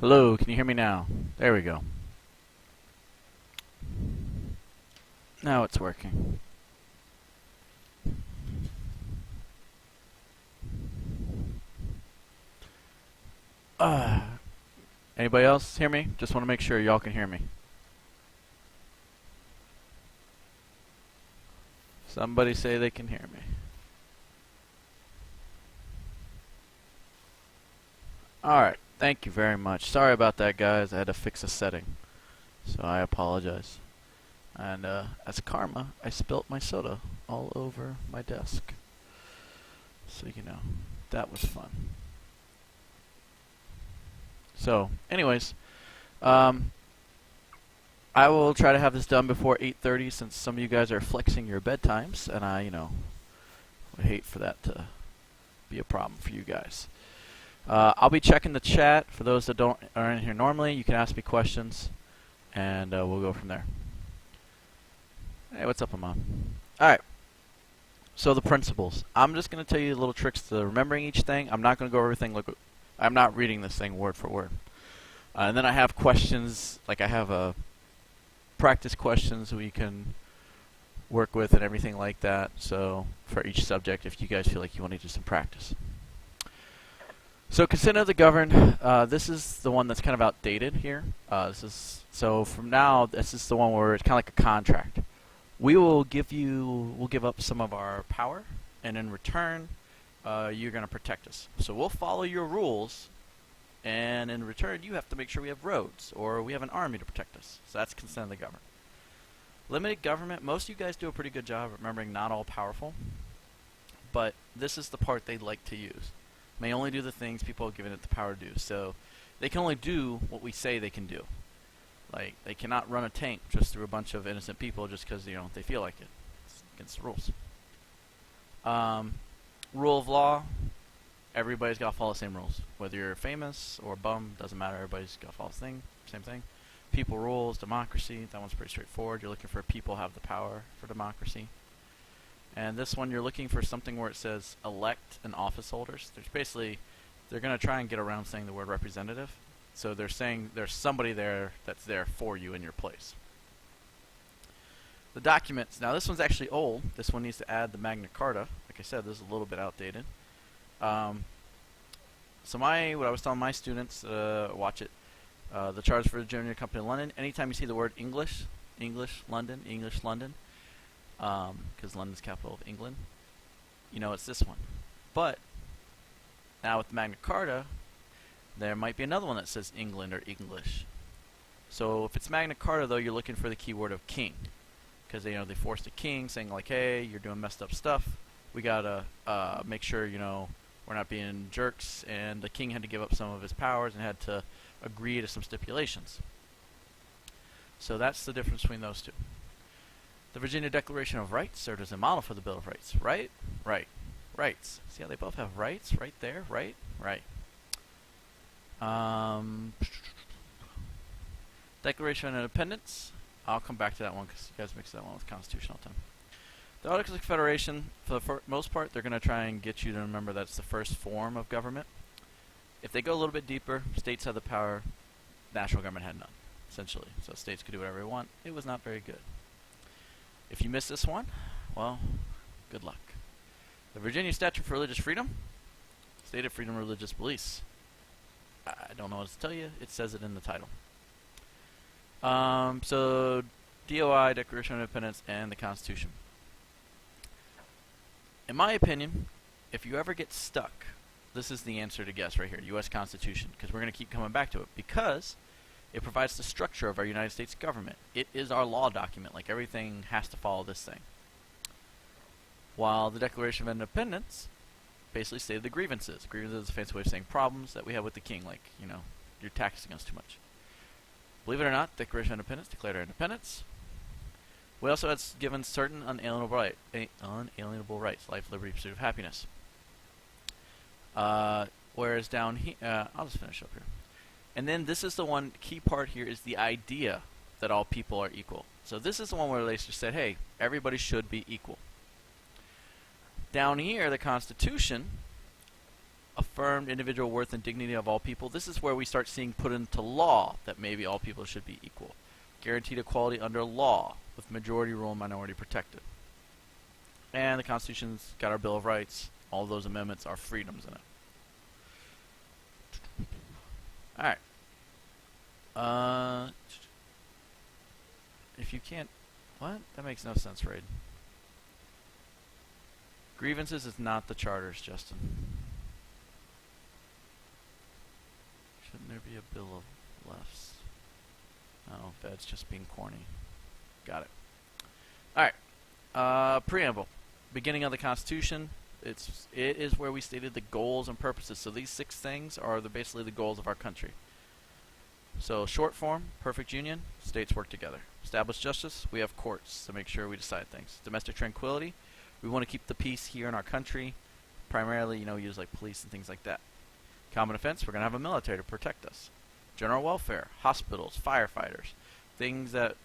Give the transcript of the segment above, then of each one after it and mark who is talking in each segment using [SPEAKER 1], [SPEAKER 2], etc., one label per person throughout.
[SPEAKER 1] Hello, can you hear me now? There we go. Now it's working. Uh, Anybody else hear me? Just want to make sure y'all can hear me. Somebody say they can hear me. Alright, thank you very much. Sorry about that, guys. I had to fix a setting, so I apologize. And as karma, I spilt my soda all over my desk. So, that was fun. So, anyways, I will try to have this done before 8:30 since some of you guys are flexing your bedtimes, and I would hate for that to be a problem for you guys. I'll be checking the chat. For those that are in here normally, you can ask me questions, and we'll go from there. Hey, what's up, Amon? Alright, so the principles. I'm just going to tell you little tricks to remembering each thing. I'm not going to go over everything. I'm not reading this thing word for word. And then I have questions, like I have practice questions we can work with and everything like that. So for each subject, if you guys feel like you want to do some practice. So consent of the governed. This is the one that's kind of outdated here. So from now, this is the one where it's kind of like a contract. We'll give up some of our power, and in return, you're going to protect us. So we'll follow your rules, and in return, you have to make sure we have roads, or we have an army to protect us. So that's consent of the governed. Limited government. Most of you guys do a pretty good job of remembering not all powerful, but this is the part they like to use. May only do the things people have given it the power to do. So they can only do what we say they can do. Like, they cannot run a tank just through a bunch of innocent people just because, they feel like it. It's against the rules. Rule of law. Everybody's got to follow the same rules. Whether you're famous or bum, doesn't matter. Everybody's got to follow the same thing. People rules, democracy. That one's pretty straightforward. You're looking for people have the power for democracy. And this one, you're looking for something where it says elect and office holders. They're going to try and get around saying the word representative. So they're saying there's somebody there that's there for you in your place. The documents. Now this one's actually old. This one needs to add the Magna Carta. Like I said, this is a little bit outdated. So what I was telling my students, watch it. The Charter for the Junior Company of London. Anytime you see the word English, London, because London's capital of England, it's this one. But now with the Magna Carta, there might be another one that says England or English. So if it's Magna Carta, though, you're looking for the keyword of king, because they forced a king, saying like, hey, you're doing messed up stuff. We gotta make sure we're not being jerks. And the king had to give up some of his powers and had to agree to some stipulations. So that's the difference between those two. The Virginia Declaration of Rights served as a model for the Bill of Rights. Right, rights. See how they both have rights right there. Right. Declaration of Independence. I'll come back to that one because you guys mix that one with Constitution all the time. The Articles of Confederation, for the most part, they're going to try and get you to remember that's the first form of government. If they go a little bit deeper, states had the power, national government had none, essentially. So states could do whatever they want. It was not very good. If you miss this one, well, good luck. The Virginia Statute for Religious Freedom, stated freedom of religious beliefs. I don't know what to tell you. It says it in the title. So DOI, Declaration of Independence, and the Constitution. In my opinion, if you ever get stuck, this is the answer to guess right here, U.S. Constitution, because we're going to keep coming back to it, because it provides the structure of our United States government. It is our law document, like everything has to follow this thing. While the Declaration of Independence basically stated the grievances. Grievances is a fancy way of saying problems that we have with the king, like, you're taxing us too much. Believe it or not, Declaration of Independence declared our independence. We also had given certain unalienable rights, life, liberty, pursuit of happiness. Whereas down here, I'll just finish up here. And then this is the one key part here is the idea that all people are equal. So this is the one where they just said, hey, everybody should be equal. Down here, the Constitution affirmed individual worth and dignity of all people. This is where we start seeing put into law that maybe all people should be equal. Guaranteed equality under law, with majority rule and minority protected. And the Constitution's got our Bill of Rights. All those amendments are freedoms in it. Alright. If you can't... What? That makes no sense, Raid. Grievances is not the charters, Justin. Shouldn't there be a bill of lefts? Oh, that's just being corny. Got it. Alright. Preamble. Beginning of the Constitution. It is where we stated the goals and purposes. So these 6 things are basically the goals of our country. So short form, perfect union, states work together. Established justice, we have courts to make sure we decide things. Domestic tranquility, we want to keep the peace here in our country. Primarily, use like police and things like that. Common defense, we're going to have a military to protect us. General welfare, hospitals, firefighters. Things that,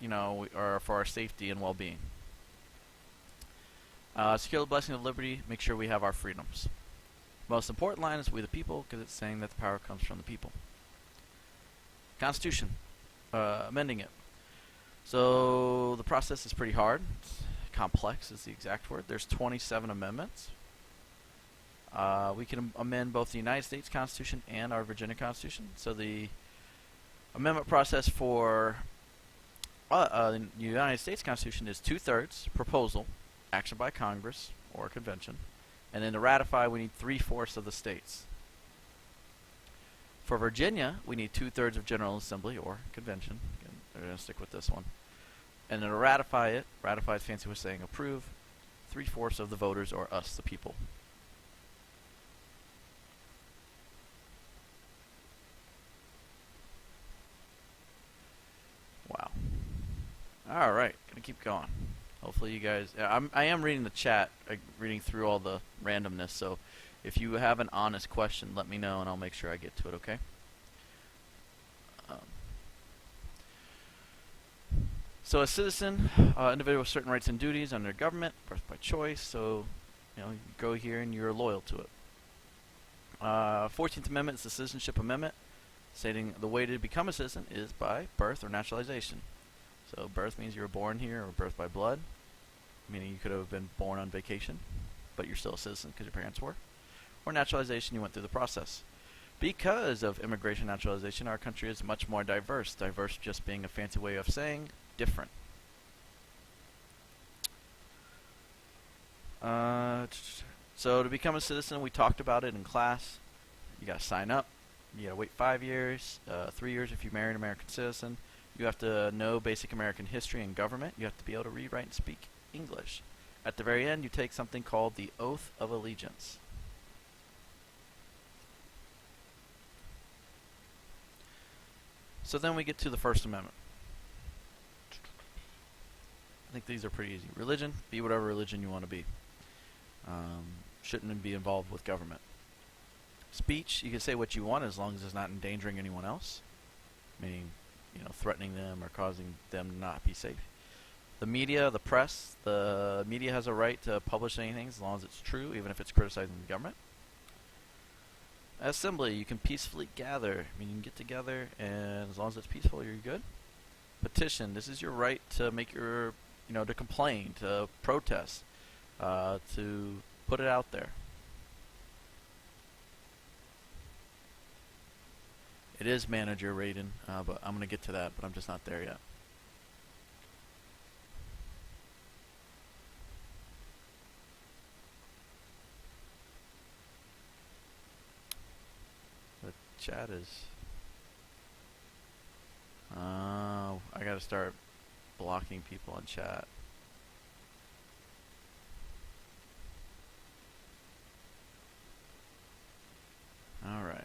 [SPEAKER 1] are for our safety and well-being. Secure the blessing of liberty, make sure we have our freedoms. Most important line is we the people, because it's saying that the power comes from the people. Constitution, amending it. So the process is pretty hard. It's complex is the exact word. There's 27 amendments. We can amend both the United States Constitution and our Virginia Constitution. So the amendment process for the United States Constitution is 2/3 proposal, action by Congress or convention, and then to ratify we need 3/4 of the states. For Virginia, we need 2/3 of General Assembly or convention. Again, we're going to stick with this one. And then to ratify it, ratify is fancy with saying approve, 3/4 of the voters or us, the people. Wow. Alright, gonna keep going. Hopefully you guys... I am reading the chat, reading through all the randomness, so if you have an honest question, let me know and I'll make sure I get to it, okay? So a citizen, individual with certain rights and duties under government, birth by choice, so you go here and you're loyal to it. 14th Amendment is the Citizenship Amendment, stating the way to become a citizen is by birth or naturalization. So birth means you were born here, or birth by blood, meaning you could have been born on vacation, but you're still a citizen because your parents were. Or naturalization, you went through the process. Because of immigration naturalization, our country is much more diverse. Diverse just being a fancy way of saying different. So to become a citizen, we talked about it in class. You got to sign up. You got to wait 5 years, 3 years if you marry an American citizen. You have to know basic American history and government. You have to be able to read, write, and speak English. At the very end, you take something called the Oath of Allegiance. So then we get to the First Amendment. I think these are pretty easy. Religion, be whatever religion you want to be. Shouldn't be involved with government. Speech, you can say what you want as long as it's not endangering anyone else. Meaning, threatening them or causing them to not be safe. The media, the press, the media has a right to publish anything as long as it's true, even if it's criticizing the government. Assembly, you can peacefully gather. You can get together, and as long as it's peaceful, you're good. Petition, this is your right to make your, to complain, to protest, to put it out there. It is manager rated, but I'm going to get to that, but I'm just not there yet. The chat is... I got to start blocking people on chat. Alright.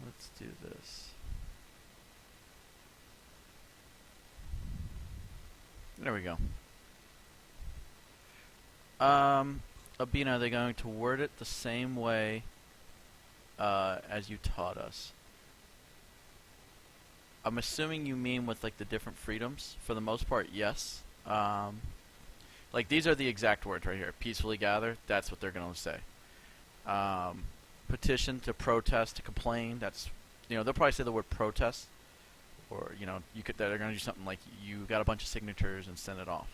[SPEAKER 1] Let's do this. There we go. Abina, are they going to word it the same way as you taught us? I'm assuming you mean with like the different freedoms. For the most part, yes. Like, these are the exact words right here. Peacefully gather. That's what they're going to say. Um, petition, to protest, to complain. That's, they'll probably say the word protest. Or, they're going to do something like you got a bunch of signatures and send it off.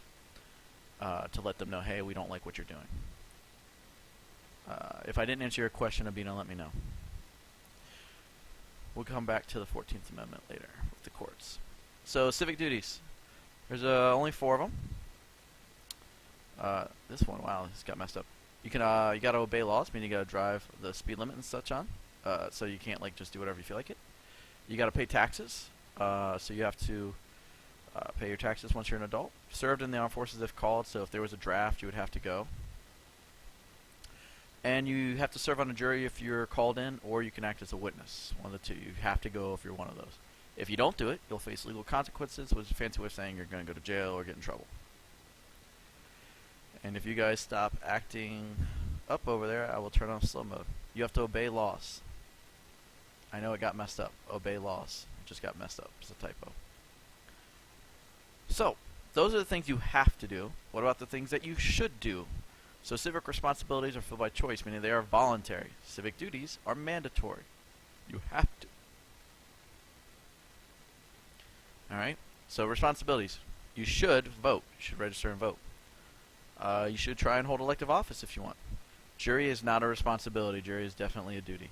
[SPEAKER 1] To let them know, hey, we don't like what you're doing. If I didn't answer your question, Abina, let me know. We'll come back to the 14th Amendment later with the courts. So, civic duties. There's only 4 of them. This one, wow, this got messed up. You got to obey laws, meaning you got to drive the speed limit and such on. So you can't just do whatever you feel like it. You got to pay taxes. So you have to pay your taxes once you're an adult. Served in the armed forces if called. So if there was a draft, you would have to go. And you have to serve on a jury if you're called in, or you can act as a witness. One of the two. You have to go if you're one of those. If you don't do it, you'll face legal consequences, which is a fancy way of saying you're going to go to jail or get in trouble. And if you guys stop acting up over there, I will turn on slow mode. You have to obey laws. I know it got messed up. Obey laws. It just got messed up. It's a typo. So, those are the things you have to do. What about the things that you should do? So civic responsibilities are filled by choice, meaning they are voluntary. Civic duties are mandatory. You have to. Alright? So responsibilities. You should vote. You should register and vote. You should try and hold elective office if you want. Jury is not a responsibility. Jury is definitely a duty.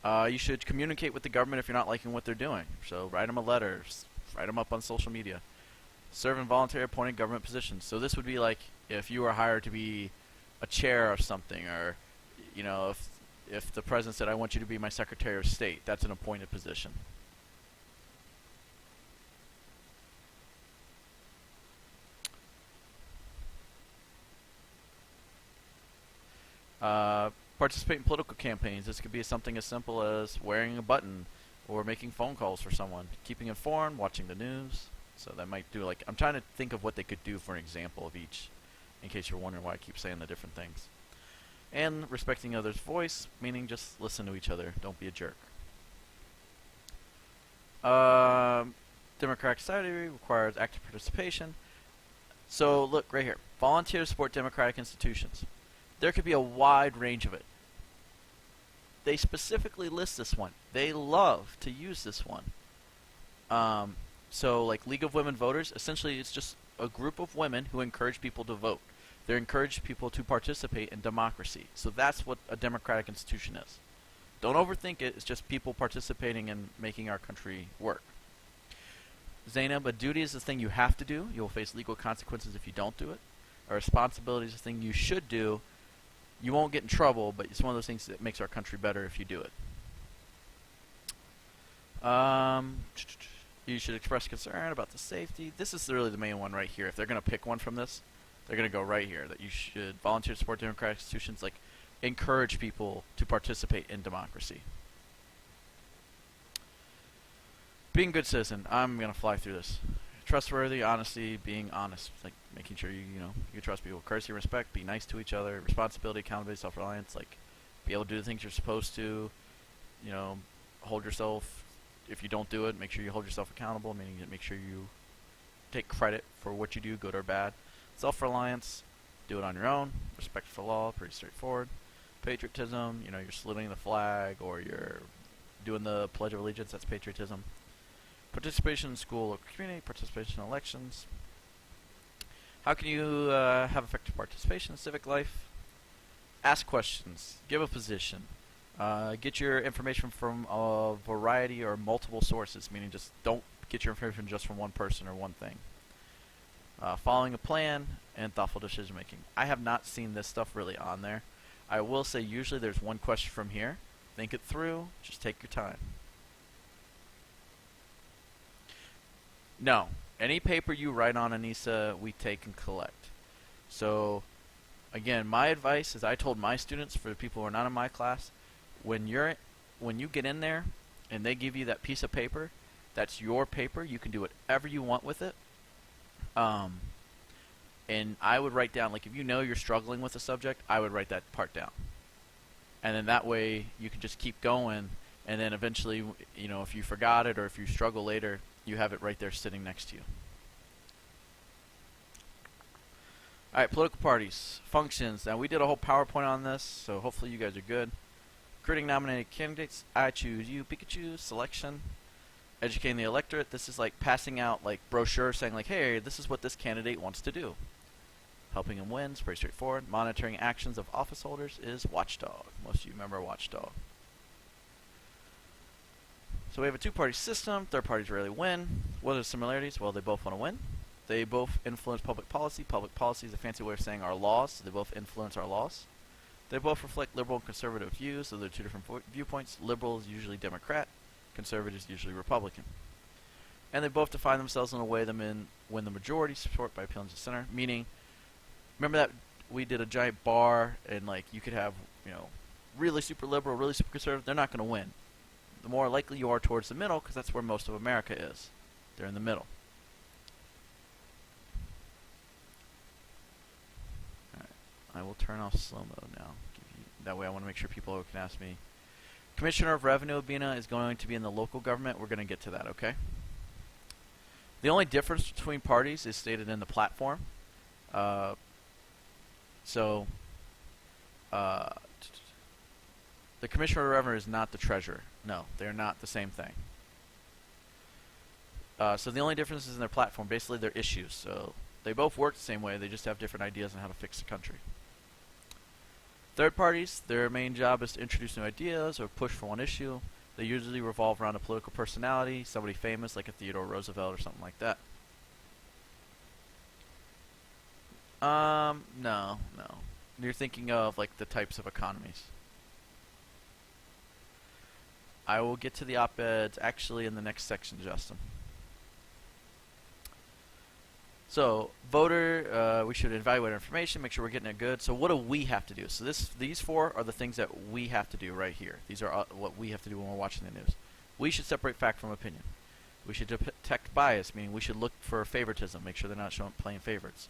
[SPEAKER 1] You should communicate with the government if you're not liking what they're doing. So write them a letter. Write them up on social media. Serve in voluntary appointed government positions. So this would be like if you were hired to be a chair of something, or if the president said, I want you to be my Secretary of State, that's an appointed position. Participate in political campaigns. This could be something as simple as wearing a button or making phone calls for someone, keeping informed, watching the news. So that might do, like, I'm trying to think of what they could do for an example of each, in case you're wondering why I keep saying the different things. And respecting others' voice, meaning just listen to each other. Don't be a jerk. Democratic society requires active participation. So look right here. Volunteer to support democratic institutions. There could be a wide range of it. They specifically list this one. They love to use this one. So like League of Women Voters, essentially it's just a group of women who encourage people to vote. They encourage people to participate in democracy. So that's what a democratic institution is. Don't overthink it. It's just people participating in making our country work. Zainab, a duty is the thing you have to do. You'll face legal consequences if you don't do it. A responsibility is the thing you should do. You won't get in trouble, but it's one of those things that makes our country better if you do it. You should express concern about the safety. This is really the main one right here. If they're going to pick one from this, they're going to go right here. That you should volunteer to support democratic institutions, like encourage people to participate in democracy. Being a good citizen. I'm going to fly through this. Trustworthy, honesty, being honest, like making sure you trust people. Courtesy, respect, be nice to each other. Responsibility, accountability, self-reliance, like be able to do the things you're supposed to. Hold yourself. If you don't do it, make sure you hold yourself accountable, meaning make sure you take credit for what you do, good or bad. Self-reliance, do it on your own. Respect for law, pretty straightforward. Patriotism, you're saluting the flag or you're doing the Pledge of Allegiance, that's patriotism. Participation in school or community, participation in elections. How can you have effective participation in civic life? Ask questions, give a position. Get your information from a variety or multiple sources, meaning just don't get your information just from one person or one thing. Following a plan and thoughtful decision making. I have not seen this stuff really on there. I will say usually there's one question from here. Think it through. Just take your time. No. Any paper you write on, Anissa, we take and collect. So, again, my advice is I told my students, for the people who are not in my class, when you get in there and they give you that piece of paper, that's your paper. You can do whatever you want with it. And I would write down, like, if you're struggling with a subject, I would write that part down. And then that way you can just keep going, and then eventually, if you forgot it or if you struggle later, you have it right there sitting next to you. All right, political parties, functions. Now, we did a whole PowerPoint on this, so hopefully you guys are good. Creating nominated candidates. I choose you, Pikachu. Selection. Educating the electorate. This is like passing out like brochures saying like, hey, this is what this candidate wants to do. Helping him win is pretty straightforward. Monitoring actions of office holders is watchdog. Most of you remember watchdog. So we have a two-party system. Third parties rarely win. What are the similarities? Well, they both want to win. They both influence public policy. Public policy is a fancy way of saying our laws, so they both influence our laws. They both reflect liberal and conservative views, so they're two different viewpoints. Liberal is usually Democrat, conservative is usually Republican. And they both define themselves in a way that win the majority support by appealing to the center, meaning, remember that we did a giant bar, and like you could have, really super liberal, really super conservative. They're not going to win. The more likely you are towards the middle, because that's where most of America is. They're in the middle. I will turn off slow mode now. That way I want to make sure people can ask me. Commissioner of Revenue, Abina, is going to be in the local government. We're going to get to that, okay? The only difference between parties is stated in the platform. The Commissioner of Revenue is not the treasurer. No, they're not the same thing. So the only difference is in their platform. Basically, their issues. So they both work the same way. They just have different ideas on how to fix the country. Third parties, their main job is to introduce new ideas or push for one issue. They usually revolve around a political personality, somebody famous like a Theodore Roosevelt or something like that. No. You're thinking of like the types of economies. I will get to the op-eds actually in the next section, Justin. So, voter, we should evaluate our information, make sure we're getting it good. So what do we have to do? So these four are the things that we have to do right here. These are what we have to do when we're watching the news. We should separate fact from opinion. We should detect bias, meaning we should look for favoritism, make sure they're not playing favorites.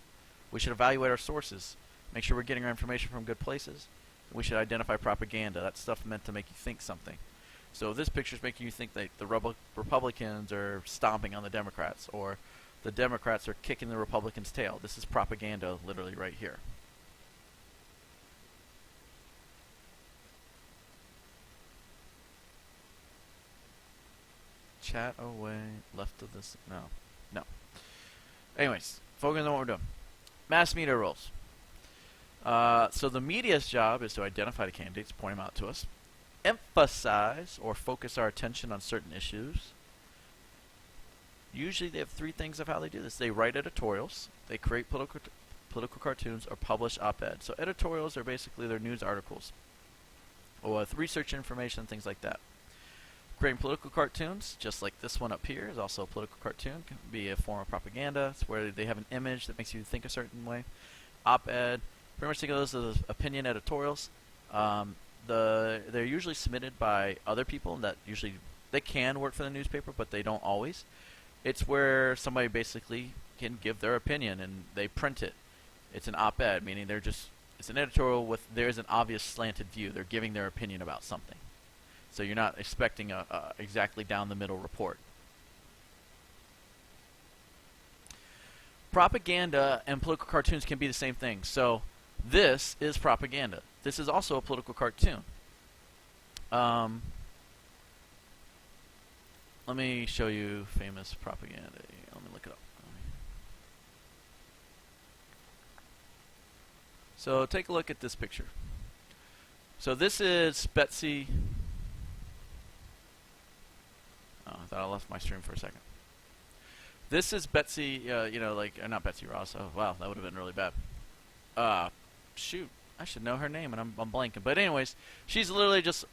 [SPEAKER 1] We should evaluate our sources, make sure we're getting our information from good places. We should identify propaganda. That's stuff meant to make you think something. So this picture is making you think that the Republicans are stomping on the Democrats, or the Democrats are kicking the Republicans' tail. This is propaganda literally right here. Chat away, left of this, no. Anyways, focus on what we're doing. Mass media roles. So the media's job is to identify the candidates, point them out to us, emphasize or focus our attention on certain issues. Usually they have three things of how they do this. They write editorials, they create political cartoons, or publish op-eds. So editorials are basically their news articles, or with research information, things like that. Creating political cartoons, just like this one up here, is also a political cartoon. Can be a form of propaganda. It's where they have an image that makes you think a certain way. Op-ed, pretty much think of those as opinion editorials. They're usually submitted by other people that usually they can work for the newspaper, but they don't always. It's where somebody basically can give their opinion and they print it. It's an op-ed, meaning it's an editorial with there's an obvious slanted view. They're giving their opinion about something. So you're not expecting a exactly down the middle report. Propaganda and political cartoons can be the same thing. So this is propaganda. This is also a political cartoon. Let me show you famous propaganda. Let me look it up. So take a look at this picture. So this is Betsy. Oh, I thought I left my stream for a second. This is Betsy, not Betsy Ross. Oh, wow, that would have been really bad. Shoot. I should know her name, and I'm blanking. But anyways, she's literally just,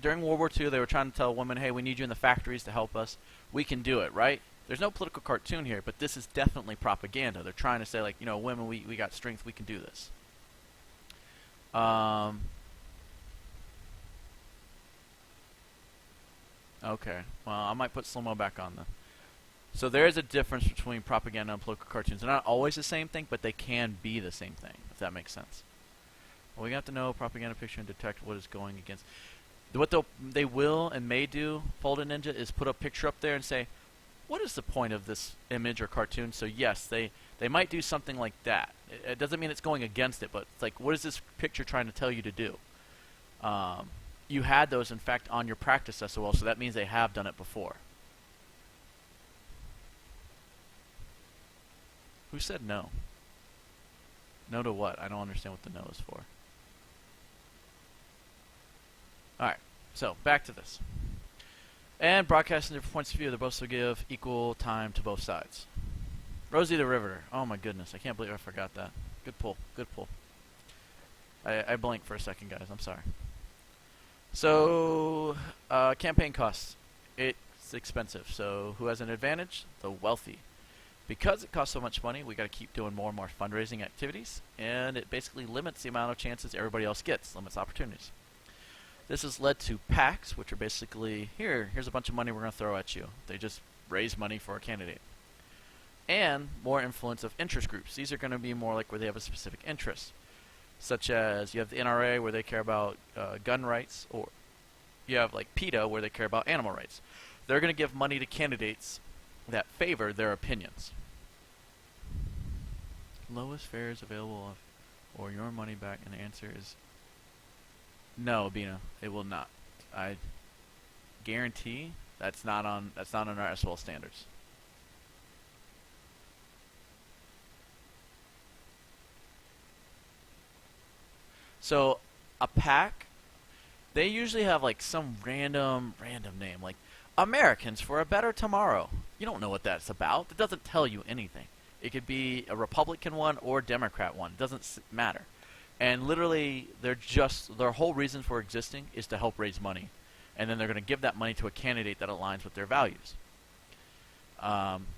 [SPEAKER 1] during World War II, they were trying to tell women, hey, we need you in the factories to help us. We can do it, right? There's no political cartoon here, but this is definitely propaganda. They're trying to say, like, women, we got strength, we can do this. Okay, well, I might put slow-mo back on then. So there is a difference between propaganda and political cartoons. They're not always the same thing, but they can be the same thing, if that makes sense. Well, we have to know propaganda picture and detect what is going against. What they will and may do, Folded Ninja, is put a picture up there and say, what is the point of this image or cartoon? So yes, they They might do something like that. It doesn't mean it's going against it, but it's like, what is this picture trying to tell you to do? You had those, in fact, on your practice SOL, so that means they have done it before. Who said no? No to what? I don't understand what the no is for. Alright, so back to this. And broadcasting different points of view, they're both to give equal time to both sides. Rosie the Riveter. Oh my goodness, I can't believe I forgot that. Good pull, good pull. I blinked for a second, guys, I'm sorry. So, campaign costs. It's expensive, so who has an advantage? The wealthy. Because it costs so much money, we got to keep doing more and more fundraising activities, and it basically limits the amount of chances everybody else gets, limits opportunities. This has led to PACs, which are basically, here's a bunch of money we're going to throw at you. They just raise money for a candidate. And more influence of interest groups. These are going to be more like where they have a specific interest, such as you have the NRA where they care about gun rights, or you have like PETA where they care about animal rights. They're going to give money to candidates that favor their opinions. Lowest fares available, or your money back, and the answer is no, Bina. It will not. I guarantee that's not on our SOL standards. So a PAC, they usually have like some random name, like Americans for a Better Tomorrow. You don't know what that's about. It doesn't tell you anything. It could be a Republican one or a Democrat one. It doesn't matter. And literally, their whole reason for existing is to help raise money. And then they're going to give that money to a candidate that aligns with their values.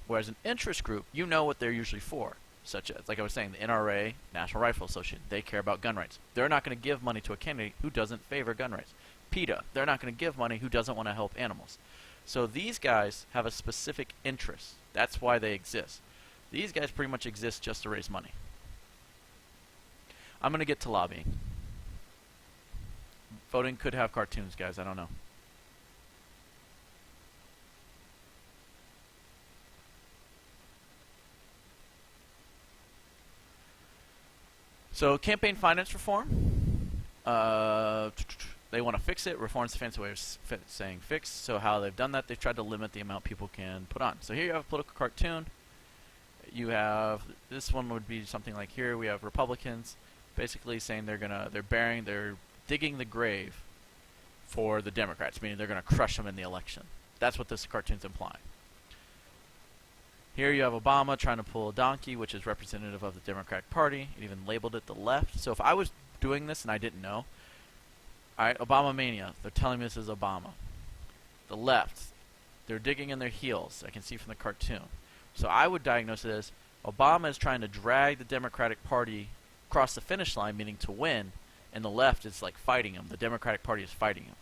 [SPEAKER 1] Whereas an interest group, you know what they're usually for. Such as, like I was saying, the NRA, National Rifle Association, they care about gun rights. They're not going to give money to a candidate who doesn't favor gun rights. PETA, they're not going to give money who doesn't want to help animals. So these guys have a specific interest. That's why they exist. These guys pretty much exist just to raise money. I'm going to get to lobbying. Voting could have cartoons, guys. I don't know. So campaign finance reform. They want to fix it. Reform's a fancy way of saying fix. So how they've done that, they've tried to limit the amount people can put on. So here you have a political cartoon. You have, this one would be something like here. We have Republicans basically saying they're digging the grave for the Democrats, meaning they're going to crush them in the election. That's what this cartoon's implying. Here you have Obama trying to pull a donkey, which is representative of the Democratic Party. It even labeled it the left. So if I was doing this and I didn't know, alright, Obama mania, they're telling me this is Obama. The left, they're digging in their heels, I can see from the cartoon. So I would diagnose it as Obama is trying to drag the Democratic Party across the finish line, meaning to win, and the left is like fighting him. The Democratic Party is fighting him.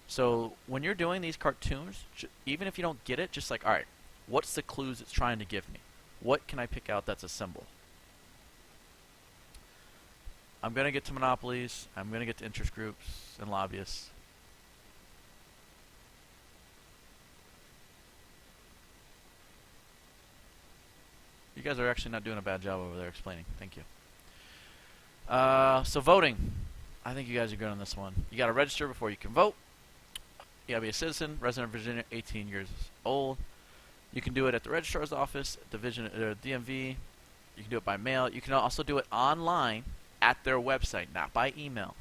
[SPEAKER 1] So when you're doing these cartoons, even if you don't get it, just like, alright, what's the clues it's trying to give me? What can I pick out that's a symbol? I'm going to get to monopolies. I'm going to get to interest groups and lobbyists. You guys are actually not doing a bad job over there explaining. Thank you. So voting. I think you guys are good on this one. You got to register before you can vote. You got to be a citizen, resident of Virginia, 18 years old. You can do it at the registrar's office, DMV. You can do it by mail. You can also do it online at their website, not by email.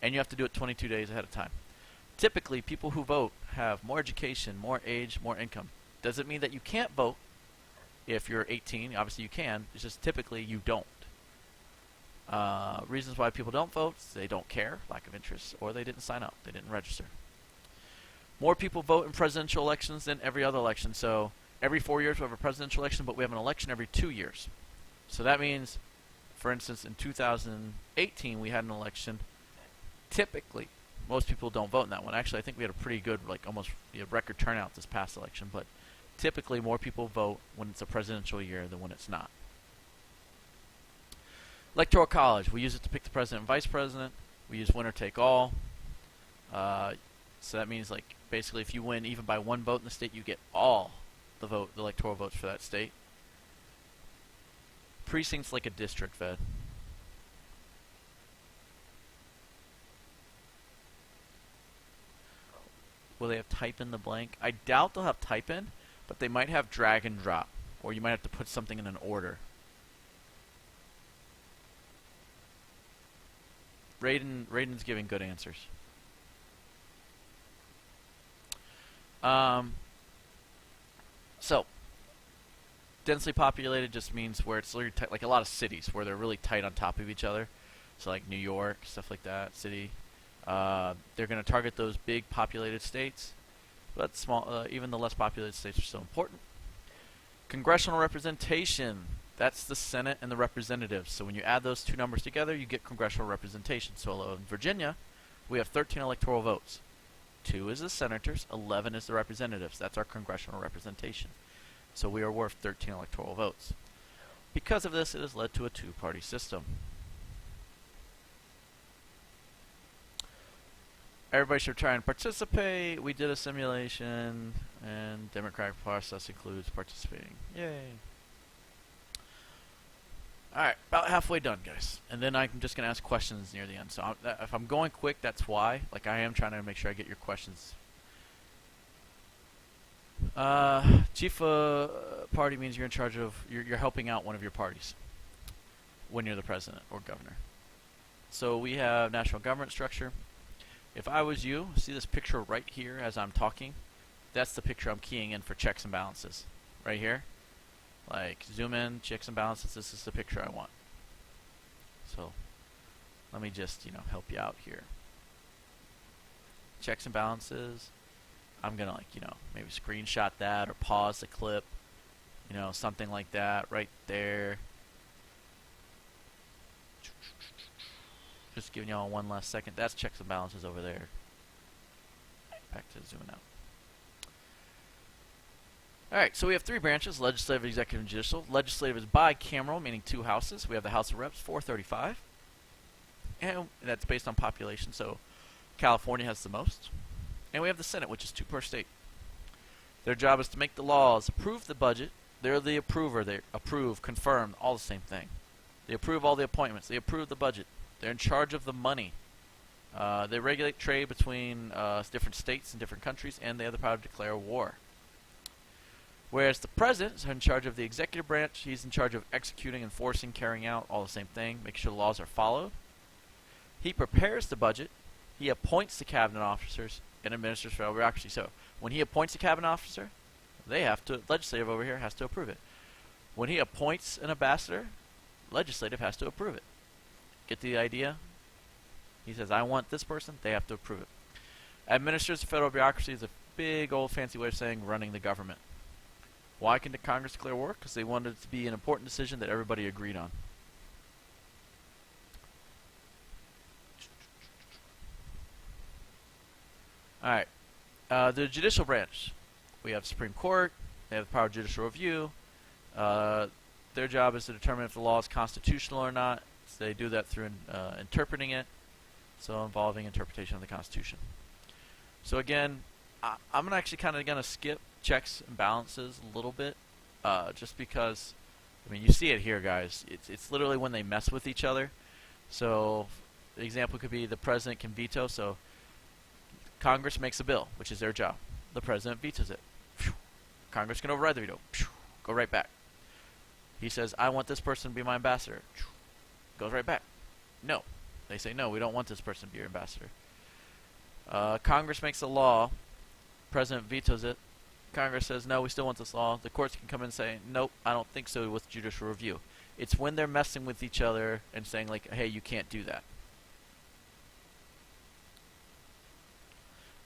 [SPEAKER 1] And you have to do it 22 days ahead of time. Typically, people who vote have more education, more age, more income. Doesn't mean that you can't vote if you're 18. Obviously, you can. It's just typically you don't. Reasons why people don't vote: they don't care, lack of interest, or they didn't sign up, they didn't register. More people vote in presidential elections than every other election. So every 4 years we have a presidential election, but we have an election every 2 years. So that means, for instance, in 2018 we had an election. Typically, most people don't vote in that one. Actually, I think we had a pretty good, like almost record turnout this past election. But typically, more people vote when it's a presidential year than when it's not. Electoral college. We use it to pick the president and vice president. We use winner take all. So that means, like, basically if you win even by one vote in the state, you get all the electoral votes for that state. precinct's like a district, Fed. Will they have type in the blank? I doubt they'll have type in, but they might have drag and drop. Or you might have to put something in an order. Raiden's giving good answers. So, densely populated just means where it's really tight, like a lot of cities where they're really tight on top of each other. So like New York, stuff like that, city. They're going to target those big populated states, but small, even the less populated states are still important. Congressional representation. That's the Senate and the representatives. So when you add those two numbers together, you get congressional representation. So in Virginia, we have 13 electoral votes. 2 is the senators, 11 is the representatives. That's our congressional representation. So we are worth 13 electoral votes. Because of this, it has led to a two-party system. Everybody should try and participate. We did a simulation, and democratic process includes participating. Yay. Alright, about halfway done, guys. And then I'm just going to ask questions near the end. So if I'm going quick, that's why. Like, I am trying to make sure I get your questions. Chief party means you're in charge of, you're helping out one of your parties when you're the president or governor. So we have national government structure. If I was you, see this picture right here as I'm talking? That's the picture I'm keying in for checks and balances. Right here. Like, zoom in, checks and balances, this is the picture I want. So, let me just, help you out here. Checks and balances. I'm going to, maybe screenshot that or pause the clip. Something like that right there. Just giving y'all one last second. That's checks and balances over there. Back to zooming out. Alright, so we have 3 branches, legislative, executive, and judicial. Legislative is bicameral, meaning 2 houses. We have the House of Reps, 435. And that's based on population, so California has the most. And we have the Senate, which is 2 per state. Their job is to make the laws, approve the budget. They're the approver. They approve, confirm, all the same thing. They approve all the appointments. They approve the budget. They're in charge of the money. They regulate trade between different states and different countries, and they have the power to declare war. Whereas the president is in charge of the executive branch. He's in charge of executing, enforcing, carrying out, all the same thing, making sure the laws are followed. He prepares the budget. He appoints the cabinet officers and administers federal bureaucracy. So when he appoints a cabinet officer, legislative over here has to approve it. When he appoints an ambassador, legislative has to approve it. Get the idea? He says, I want this person, they have to approve it. Administers the federal bureaucracy is a big old fancy way of saying running the government. Why can the Congress declare war? Because they wanted it to be an important decision that everybody agreed on. Alright. The judicial branch. We have Supreme Court. They have the power of judicial review. Their job is to determine if the law is constitutional or not. So they do that through interpreting it. So involving interpretation of the Constitution. So again, I'm actually kind of going to skip checks and balances a little bit, just because, you see it here, guys. It's literally when they mess with each other. So the example could be the president can veto. So Congress makes a bill, which is their job. The president vetoes it. Congress can override the veto. Go right back. He says, I want this person to be my ambassador. Goes right back. No. They say, no, we don't want this person to be your ambassador. Congress makes a law. President vetoes it. Congress says, no, we still want this law. The courts can come in and say, nope, I don't think so with judicial review. It's when they're messing with each other and saying, like, hey, you can't do that.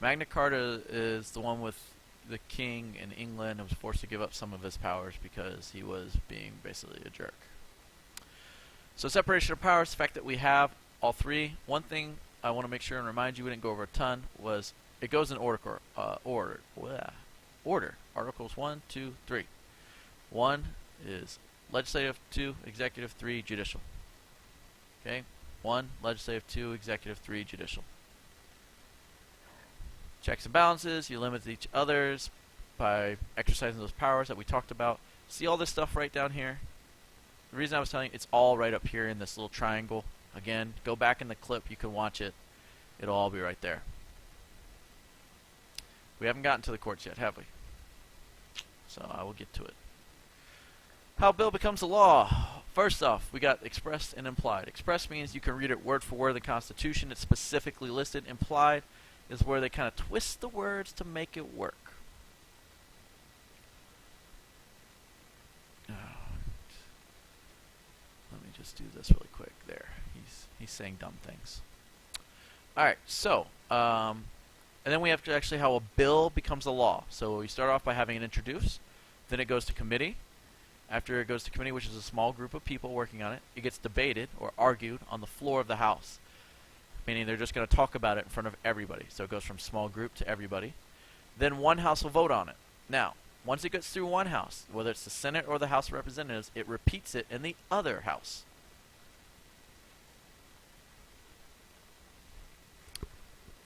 [SPEAKER 1] Magna Carta is the one with the king in England who was forced to give up some of his powers because he was being basically a jerk. So separation of powers, the fact that we have all 3. One thing I want to make sure and remind you, we didn't go over a ton, was it goes in order. Order. Articles 1, 2, 3. 1 is legislative, 2 executive, 3 judicial. Okay? 1 legislative, 2 executive, 3 judicial. Checks and balances, you limit each others by exercising those powers that we talked about. See all this stuff right down here? The reason I was telling you, it's all right up here in this little triangle. Again, go back in the clip. You can watch it. It'll all be right there. We haven't gotten to the courts yet, have we? So I will get to it. How a bill becomes a law. First off, we got expressed and implied. Expressed means you can read it word for word in the Constitution. It's specifically listed. Implied is where they kind of twist the words to make it work. Let me just do this really quick. There, he's saying dumb things. All right, so and then we have to actually how a bill becomes a law. So we start off by having it introduced, then it goes to committee. After it goes to committee, which is a small group of people working on it, it gets debated or argued on the floor of the House, meaning they're just going to talk about it in front of everybody. So it goes from small group to everybody. Then one House will vote on it. Now, once it gets through one House, whether it's the Senate or the House of Representatives, it repeats it in the other House.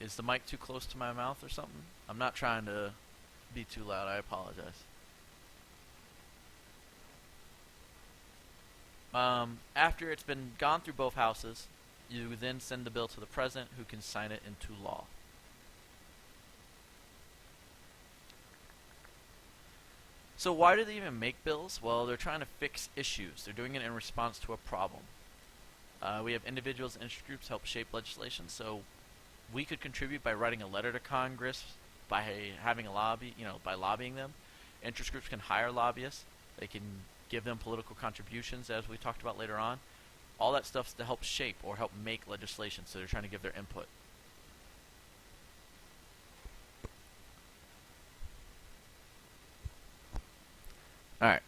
[SPEAKER 1] Is the mic too close to my mouth or something? I'm not trying to be too loud. I apologize. After it's been gone through both houses, you then send the bill to the president, who can sign it into law. So why do they even make bills? Well, they're trying to fix issues. They're doing it in response to a problem. We have individuals and interest groups help shape legislation. So we could contribute by writing a letter to Congress, by having a lobby, by lobbying them. Interest groups can hire lobbyists. They can give them political contributions, as we talked about later on. All that stuff's to help shape or help make legislation, so they're trying to give their input. Alright.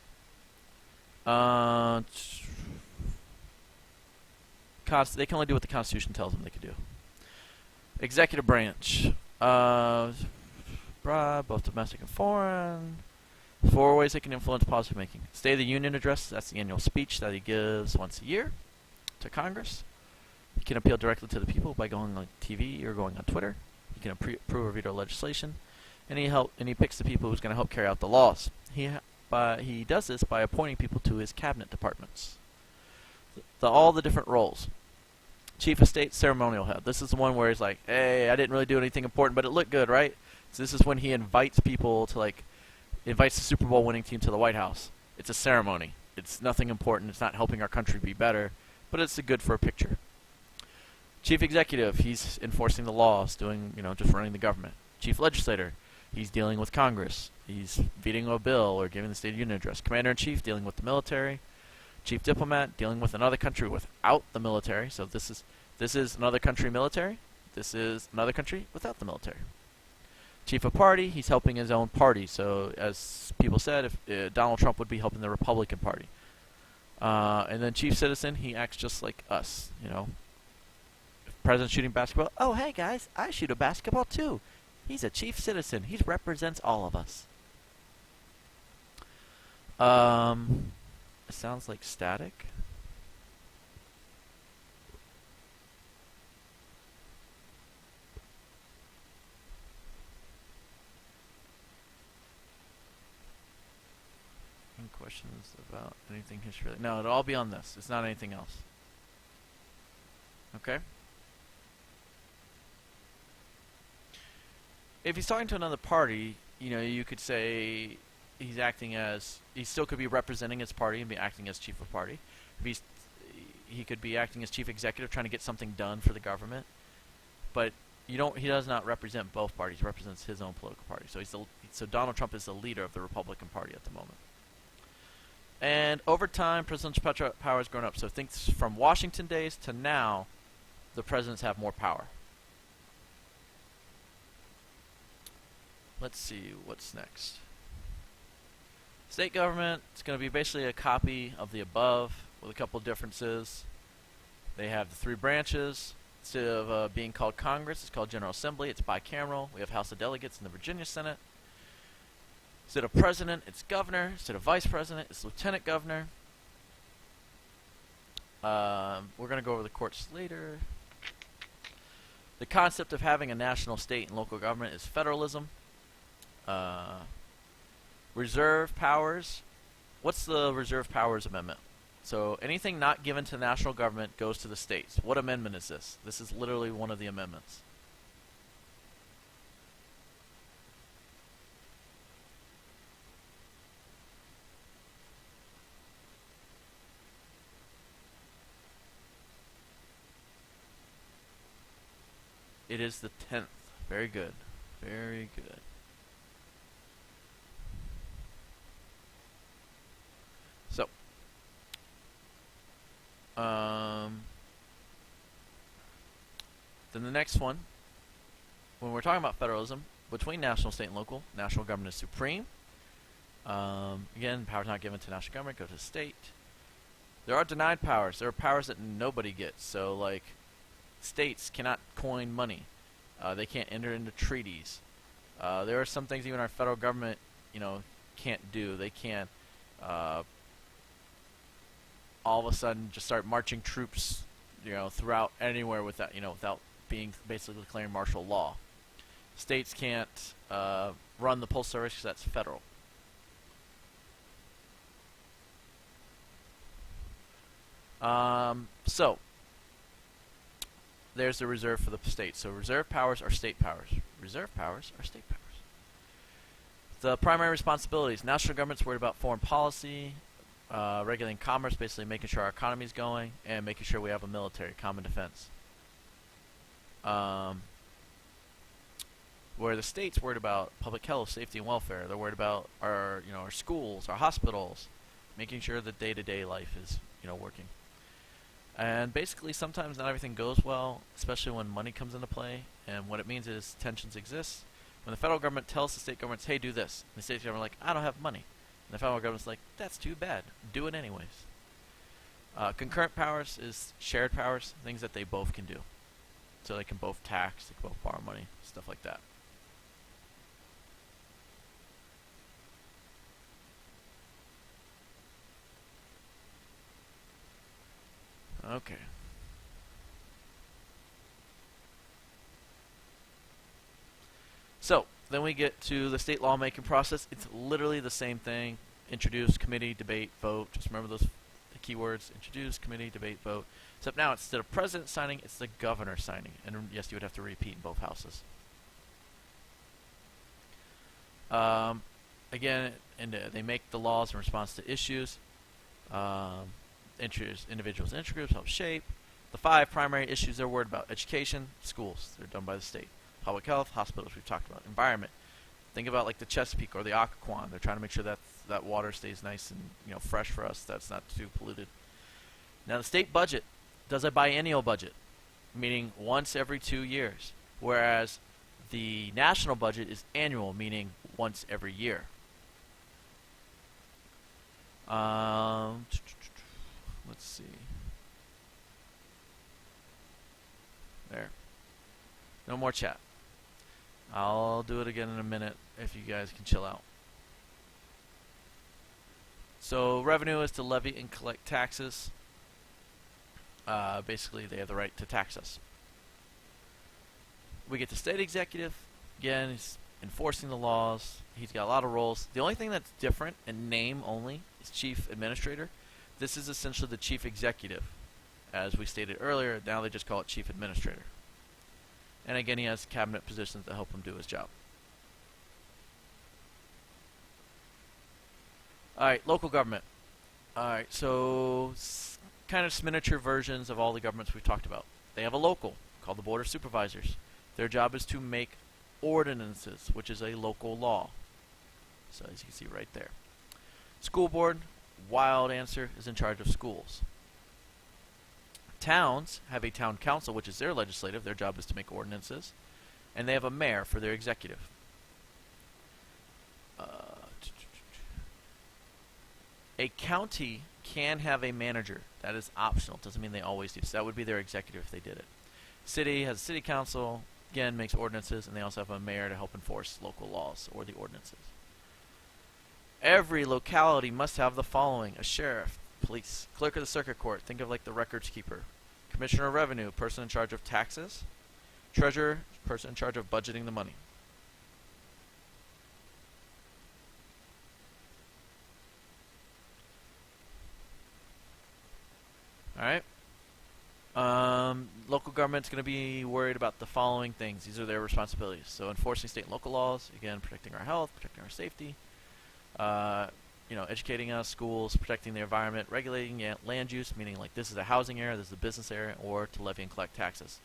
[SPEAKER 1] They can only do what the Constitution tells them they can do. Executive branch. Both domestic and foreign. 4 ways they can influence policy making. State of the Union address, that's the annual speech that he gives once a year to Congress. He can appeal directly to the people by going on TV or going on Twitter. He can approve or veto legislation, and he picks the people who's going to help carry out the laws. He does this by appointing people to his cabinet departments. All the different roles. Chief of State, ceremonial head. This is the one where he's like, hey, I didn't really do anything important, but it looked good, right? So this is when he invites people to invites the Super Bowl winning team to the White House. It's a ceremony. It's nothing important. It's not helping our country be better, but it's good for a picture. Chief Executive, he's enforcing the laws, doing, just running the government. Chief Legislator, he's dealing with Congress. He's vetoing a bill or giving the State of the Union address. Commander-in-Chief, dealing with the military. Chief Diplomat, dealing with another country without the military. So this is another country military. This is another country without the military. Chief of Party, he's helping his own party. So as people said, if Donald Trump would be helping the Republican Party. And then Chief Citizen, he acts just like us, If President's shooting basketball, oh, hey guys, I shoot a basketball too. He's a chief citizen. He represents all of us. It sounds like static. Any questions about anything history? No, it'll all be on this. It's not anything else. Okay? If he's talking to another party, you could say he still could be representing his party and be acting as chief of party. He could be acting as chief executive, trying to get something done for the government. But he does not represent both parties. He represents his own political party. So Donald Trump is the leader of the Republican Party at the moment. And over time, presidential power has grown up. So think from Washington days to now, the presidents have more power. Let's see what's next. State government, it's going to be basically a copy of the above with a couple of differences. They have the 3 branches. Instead of being called Congress, it's called General Assembly. It's bicameral. We have House of Delegates and the Virginia Senate. Instead of president, it's governor. Instead of vice president, it's lieutenant governor. We're going to go over the courts later. The concept of having a national, state, and local government is federalism. Reserve powers. What's the Reserve Powers Amendment? So anything not given to the national government goes to the states. What amendment is this? This is literally one of the amendments. It is the 10th. Very good. Very good. So, then the next one, when we're talking about federalism, between national, state, and local, national government is supreme. Again, powers not given to national government go to the state. There are denied powers. There are powers that nobody gets. So, like, states cannot coin money. They can't enter into treaties. There are some things even our federal government, can't do. They can't all of a sudden just start marching troops, throughout anywhere without being basically declaring martial law. States can't run the postal service because that's federal. So there's the reserve for the states. So reserve powers are state powers. Reserve powers are state powers. The primary responsibilities. National government's worried about foreign policy, regulating commerce, basically making sure our economy's going, and making sure we have a military, common defense. Where the state's worried about public health, safety, and welfare. They're worried about our schools, our hospitals, making sure that day-to-day life is, working. And basically, sometimes not everything goes well, especially when money comes into play. And what it means is tensions exist. When the federal government tells the state governments, hey, do this, and the state government like, I don't have money. And the federal government's like, that's too bad. Do it anyways. Concurrent powers is shared powers, things that they both can do. So they can both tax, they can both borrow money, stuff like that. Okay. So, then we get to the state lawmaking process. It's literally the same thing. Introduce, committee, debate, vote. Just remember those keywords. Introduce, committee, debate, vote. Except now, instead of president signing, it's the governor signing. And yes, you would have to repeat in both houses. Again, they make the laws in response to issues. Individuals and intergroups help shape. The 5 primary issues they're worried about. Education, schools. They're done by the state. Public health, hospitals, we've talked about. Environment. Think about like the Chesapeake or the Occoquan. They're trying to make sure that that water stays nice and fresh for us. That's not too polluted. Now the state budget does a biennial budget, meaning once every 2 years, whereas the national budget is annual, meaning once every year. Let's see. There. No more chat. I'll do it again in a minute if you guys can chill out. So revenue is to levy and collect taxes. Basically, they have the right to tax us. We get the state executive. Again, he's enforcing the laws. He's got a lot of roles. The only thing that's different in name only is chief administrator. This is essentially the chief executive. As we stated earlier, now they just call it chief administrator. And again, he has cabinet positions that help him do his job. Alright, local government. Alright, so kind of miniature versions of all the governments we've talked about. They have a local called the Board of Supervisors. Their job is to make ordinances, which is a local law. So as you can see right there. School board, wild answer, is in charge of schools. Towns have a town council, which is their legislative. Their job is to make ordinances. And they have a mayor for their executive. A county can have a manager. That is optional. Doesn't mean they always do. So that would be their executive if they did it. City has a city council, again, makes ordinances, and they also have a mayor to help enforce local laws or the ordinances. Every locality must have the following: a sheriff, police, clerk of the circuit court, think of like the records keeper, commissioner of revenue, person in charge of taxes, treasurer, person in charge of budgeting the money. government's going to be worried about the following things. These are their responsibilities. So enforcing state and local laws, again, protecting our health, protecting our safety, educating us, schools, protecting the environment, regulating land use, meaning like this is a housing area, this is a business area, or to levy and collect taxes.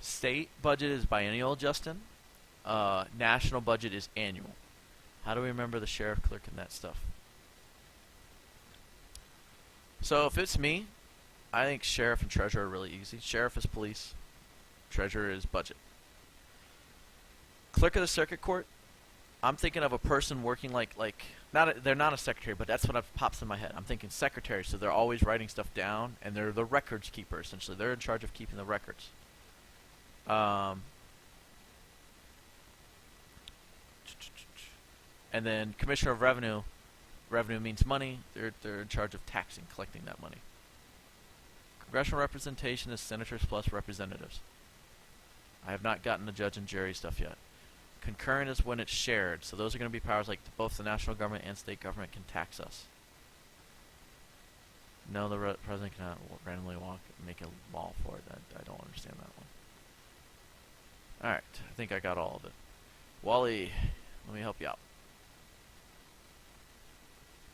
[SPEAKER 1] State budget is biennial, Justin. National budget is annual. How do we remember the sheriff, clerk, and that stuff? So if it's me, I think sheriff and treasurer are really easy. Sheriff is police. Treasurer is budget. Clerk of the circuit court, I'm thinking of a person working they're not a secretary, but that's what pops in my head. I'm thinking secretary, so they're always writing stuff down, and they're the records keeper, essentially. They're in charge of keeping the records. And then commissioner of revenue. Revenue means money. They're in charge of taxing, collecting that money. Congressional representation is senators plus representatives. I have not gotten the judge and jury stuff yet. Concurrent is when it's shared. So those are going to be powers like both the national government and state government can tax us. No, the president cannot randomly make a law for it. I don't understand that one. Alright, I think I got all of it. Wally, let me help you out.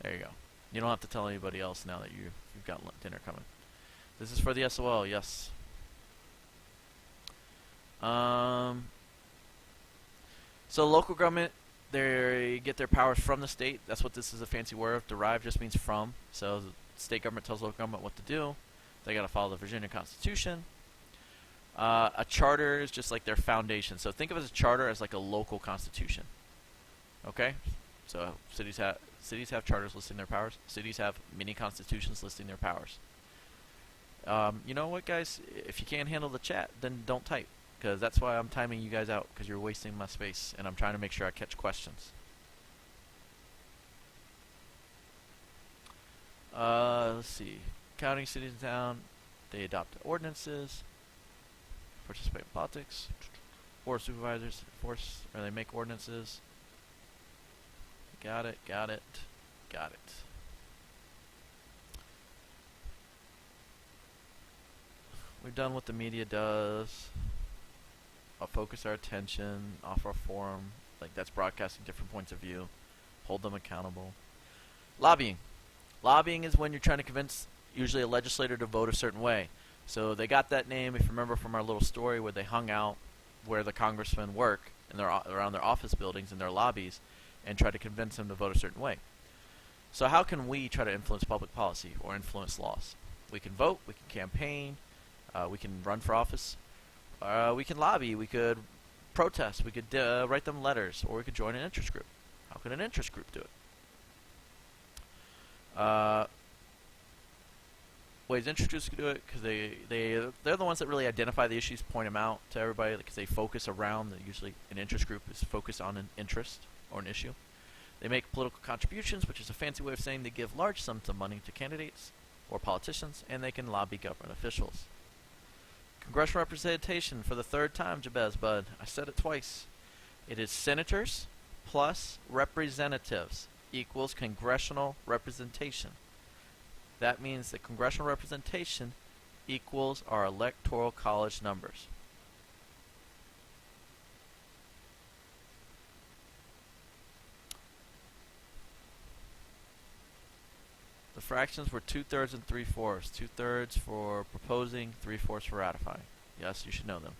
[SPEAKER 1] There you go. You don't have to tell anybody else now that you've got dinner coming. This is for the SOL, yes. So local government, they get their powers from the state. That's what this is a fancy word of. Derive just means from. So the state government tells local government what to do. They got to follow the Virginia Constitution. A charter is just like their foundation. So think of it as a charter as like a local constitution. Okay? So cities have charters listing their powers. Cities have mini constitutions listing their powers. You know what, guys? If you can't handle the chat, then don't type. Because that's why I'm timing you guys out, because you're wasting my space, and I'm trying to make sure I catch questions. Let's see. County, cities, and town, they adopt ordinances, participate in politics, board of supervisors enforce, or they make ordinances. Got it. We've done what the media does. I'll focus our attention, offer a forum, like that's broadcasting different points of view, hold them accountable. Lobbying. Lobbying is when you're trying to convince usually a legislator to vote a certain way. So they got that name, if you remember from our little story, where they hung out where the congressmen work and they're around their office buildings and their lobbies and try to convince them to vote a certain way. So how can we try to influence public policy or influence laws? We can vote, we can campaign, we can run for office. We can lobby, we could protest, we could write them letters, or we could join an interest group. How could an interest group do it? Ways interest groups can do it, because they're the ones that really identify the issues, point them out to everybody, because they focus around, usually an interest group is focused on an interest or an issue. They make political contributions, which is a fancy way of saying they give large sums of money to candidates or politicians, and they can lobby government officials. Congressional representation for the third time, Jabez, bud. I said it twice. It is senators plus representatives equals congressional representation. That means that congressional representation equals our electoral college numbers. The fractions were 2/3 and 3/4. 2/3 for proposing, 3/4 for ratifying. Yes, you should know them.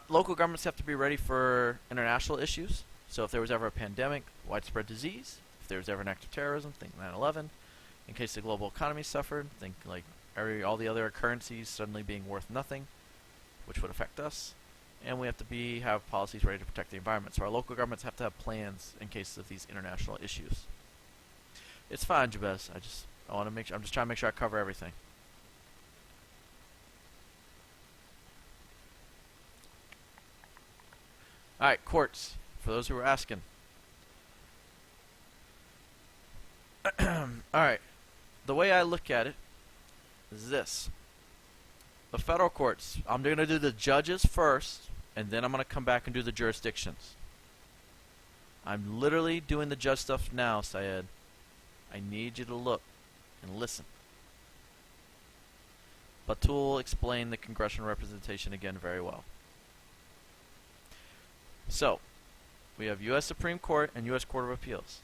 [SPEAKER 1] Local governments have to be ready for international issues. So if there was ever a pandemic, widespread disease, if there was ever an act of terrorism, think 9/11. In case the global economy suffered, think like all the other currencies suddenly being worth nothing, which would affect us. And we have to have policies ready to protect the environment. So our local governments have to have plans in case of these international issues. It's fine, Jabez. I want to make sure. I'm just trying to make sure I cover everything. All right, courts. For those who were asking. All right. The way I look at it is this. The federal courts. I'm going to do the judges first, and then I'm going to come back and do the jurisdictions. I'm literally doing the judge stuff now, Syed. I need you to look. and listen. Batul explained the congressional representation again very well. So, we have U.S. Supreme Court and U.S. Court of Appeals.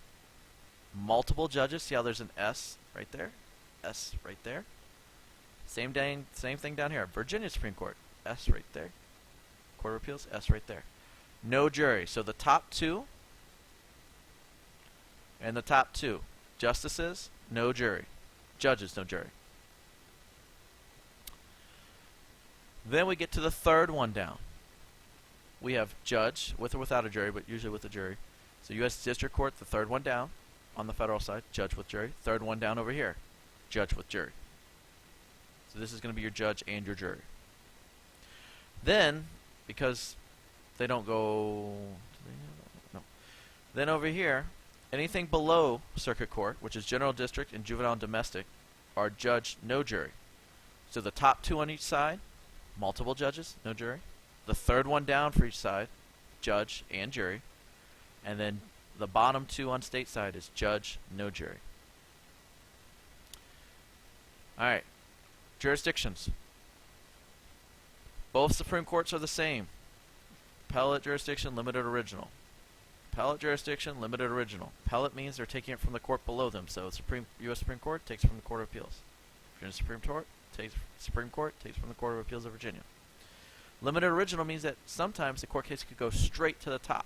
[SPEAKER 1] Multiple judges. See how there's an S right there? S right there. Same thing down here. Virginia Supreme Court. S right there. Court of Appeals. S right there. No jury. So the top two and the top two. Justices, no jury. Judges, no jury. Then we get to the third one down. We have judge, with or without a jury, but usually with a jury. So U.S. District Court, the third one down on the federal side, judge with jury. Third one down over here, judge with jury. So this is going to be your judge and your jury. Then, because they don't go... No. Then over here, anything below circuit court, which is general district and juvenile and domestic, are judge, no jury. So the top two on each side, multiple judges, no jury. The third one down for each side, judge and jury. And then the bottom two on state side is judge, no jury. Alright. Jurisdictions. Both Supreme Courts are the same. Appellate jurisdiction, limited original. Appellate jurisdiction, limited original. Appellate means they're taking it from the court below them. So U.S. Supreme Court takes it from the Court of Appeals. Virginia Supreme Court takes from the Court of Appeals of Virginia. Limited original means that sometimes the court case could go straight to the top.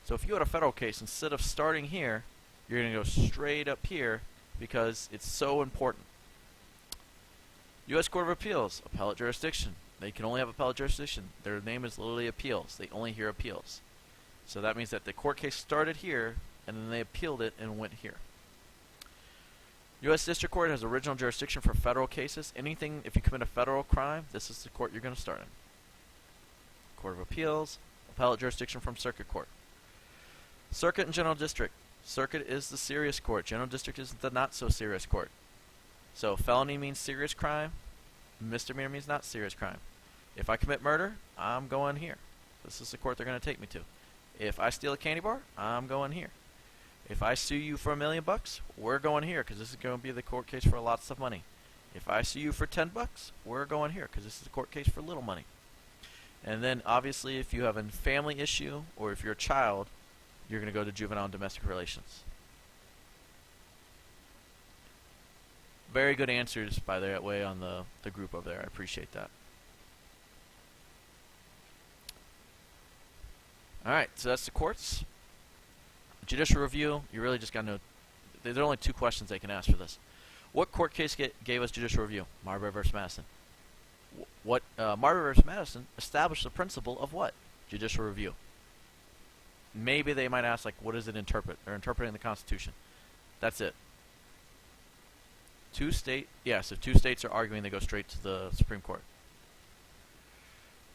[SPEAKER 1] So if you had a federal case, instead of starting here, you're going to go straight up here because it's so important. U.S. Court of Appeals, appellate jurisdiction. They can only have appellate jurisdiction. Their name is literally appeals. They only hear appeals. So that means that the court case started here, and then they appealed it and went here. U.S. District Court has original jurisdiction for federal cases. Anything, if you commit a federal crime, this is the court you're going to start in. Court of Appeals, appellate jurisdiction from Circuit Court. Circuit and General District. Circuit is the serious court. General District is the not-so-serious court. So felony means serious crime. Misdemeanor means not serious crime. If I commit murder, I'm going here. This is the court they're going to take me to. If I steal a candy bar, I'm going here. If I sue you for $1 million, we're going here because this is going to be the court case for lots of money. If I sue you for $10, we're going here because this is the court case for little money. And then obviously if you have a family issue or if you're a child, you're going to go to juvenile and domestic relations. Very good answers, by the way, on the group over there. I appreciate that. Alright, so that's the courts. Judicial review, you really just got to know. There are only two questions they can ask for this. What court case gave us judicial review? Marbury v. Madison. Marbury v. Madison established the principle of what? Judicial review. Maybe they might ask, like, what does it interpret? They're interpreting the Constitution. That's it. So two states are arguing, they go straight to the Supreme Court.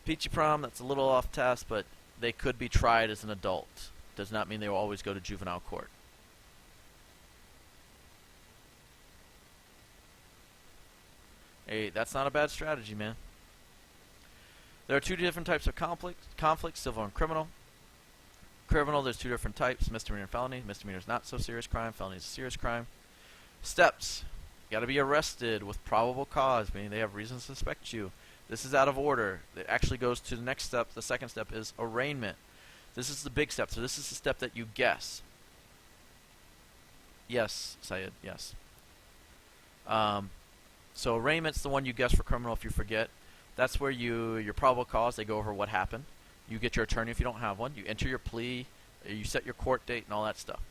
[SPEAKER 1] Peachy Prom, that's a little off task, but they could be tried as an adult. Does not mean they will always go to juvenile court. Hey, that's not a bad strategy, man. There are two different types of conflict, civil and criminal. Criminal, there's two different types, misdemeanor and felony. Misdemeanor is not so serious crime, felony is a serious crime. Steps. You got to be arrested with probable cause, meaning they have reason to suspect you. This is out of order. It actually goes to the next step. The second step is arraignment. This is the big step. So this is the step that you guess. Yes, Syed, yes. So arraignment's the one you guess for criminal if you forget. That's where your probable cause, they go over what happened. You get your attorney if you don't have one. You enter your plea. You set your court date and all that stuff.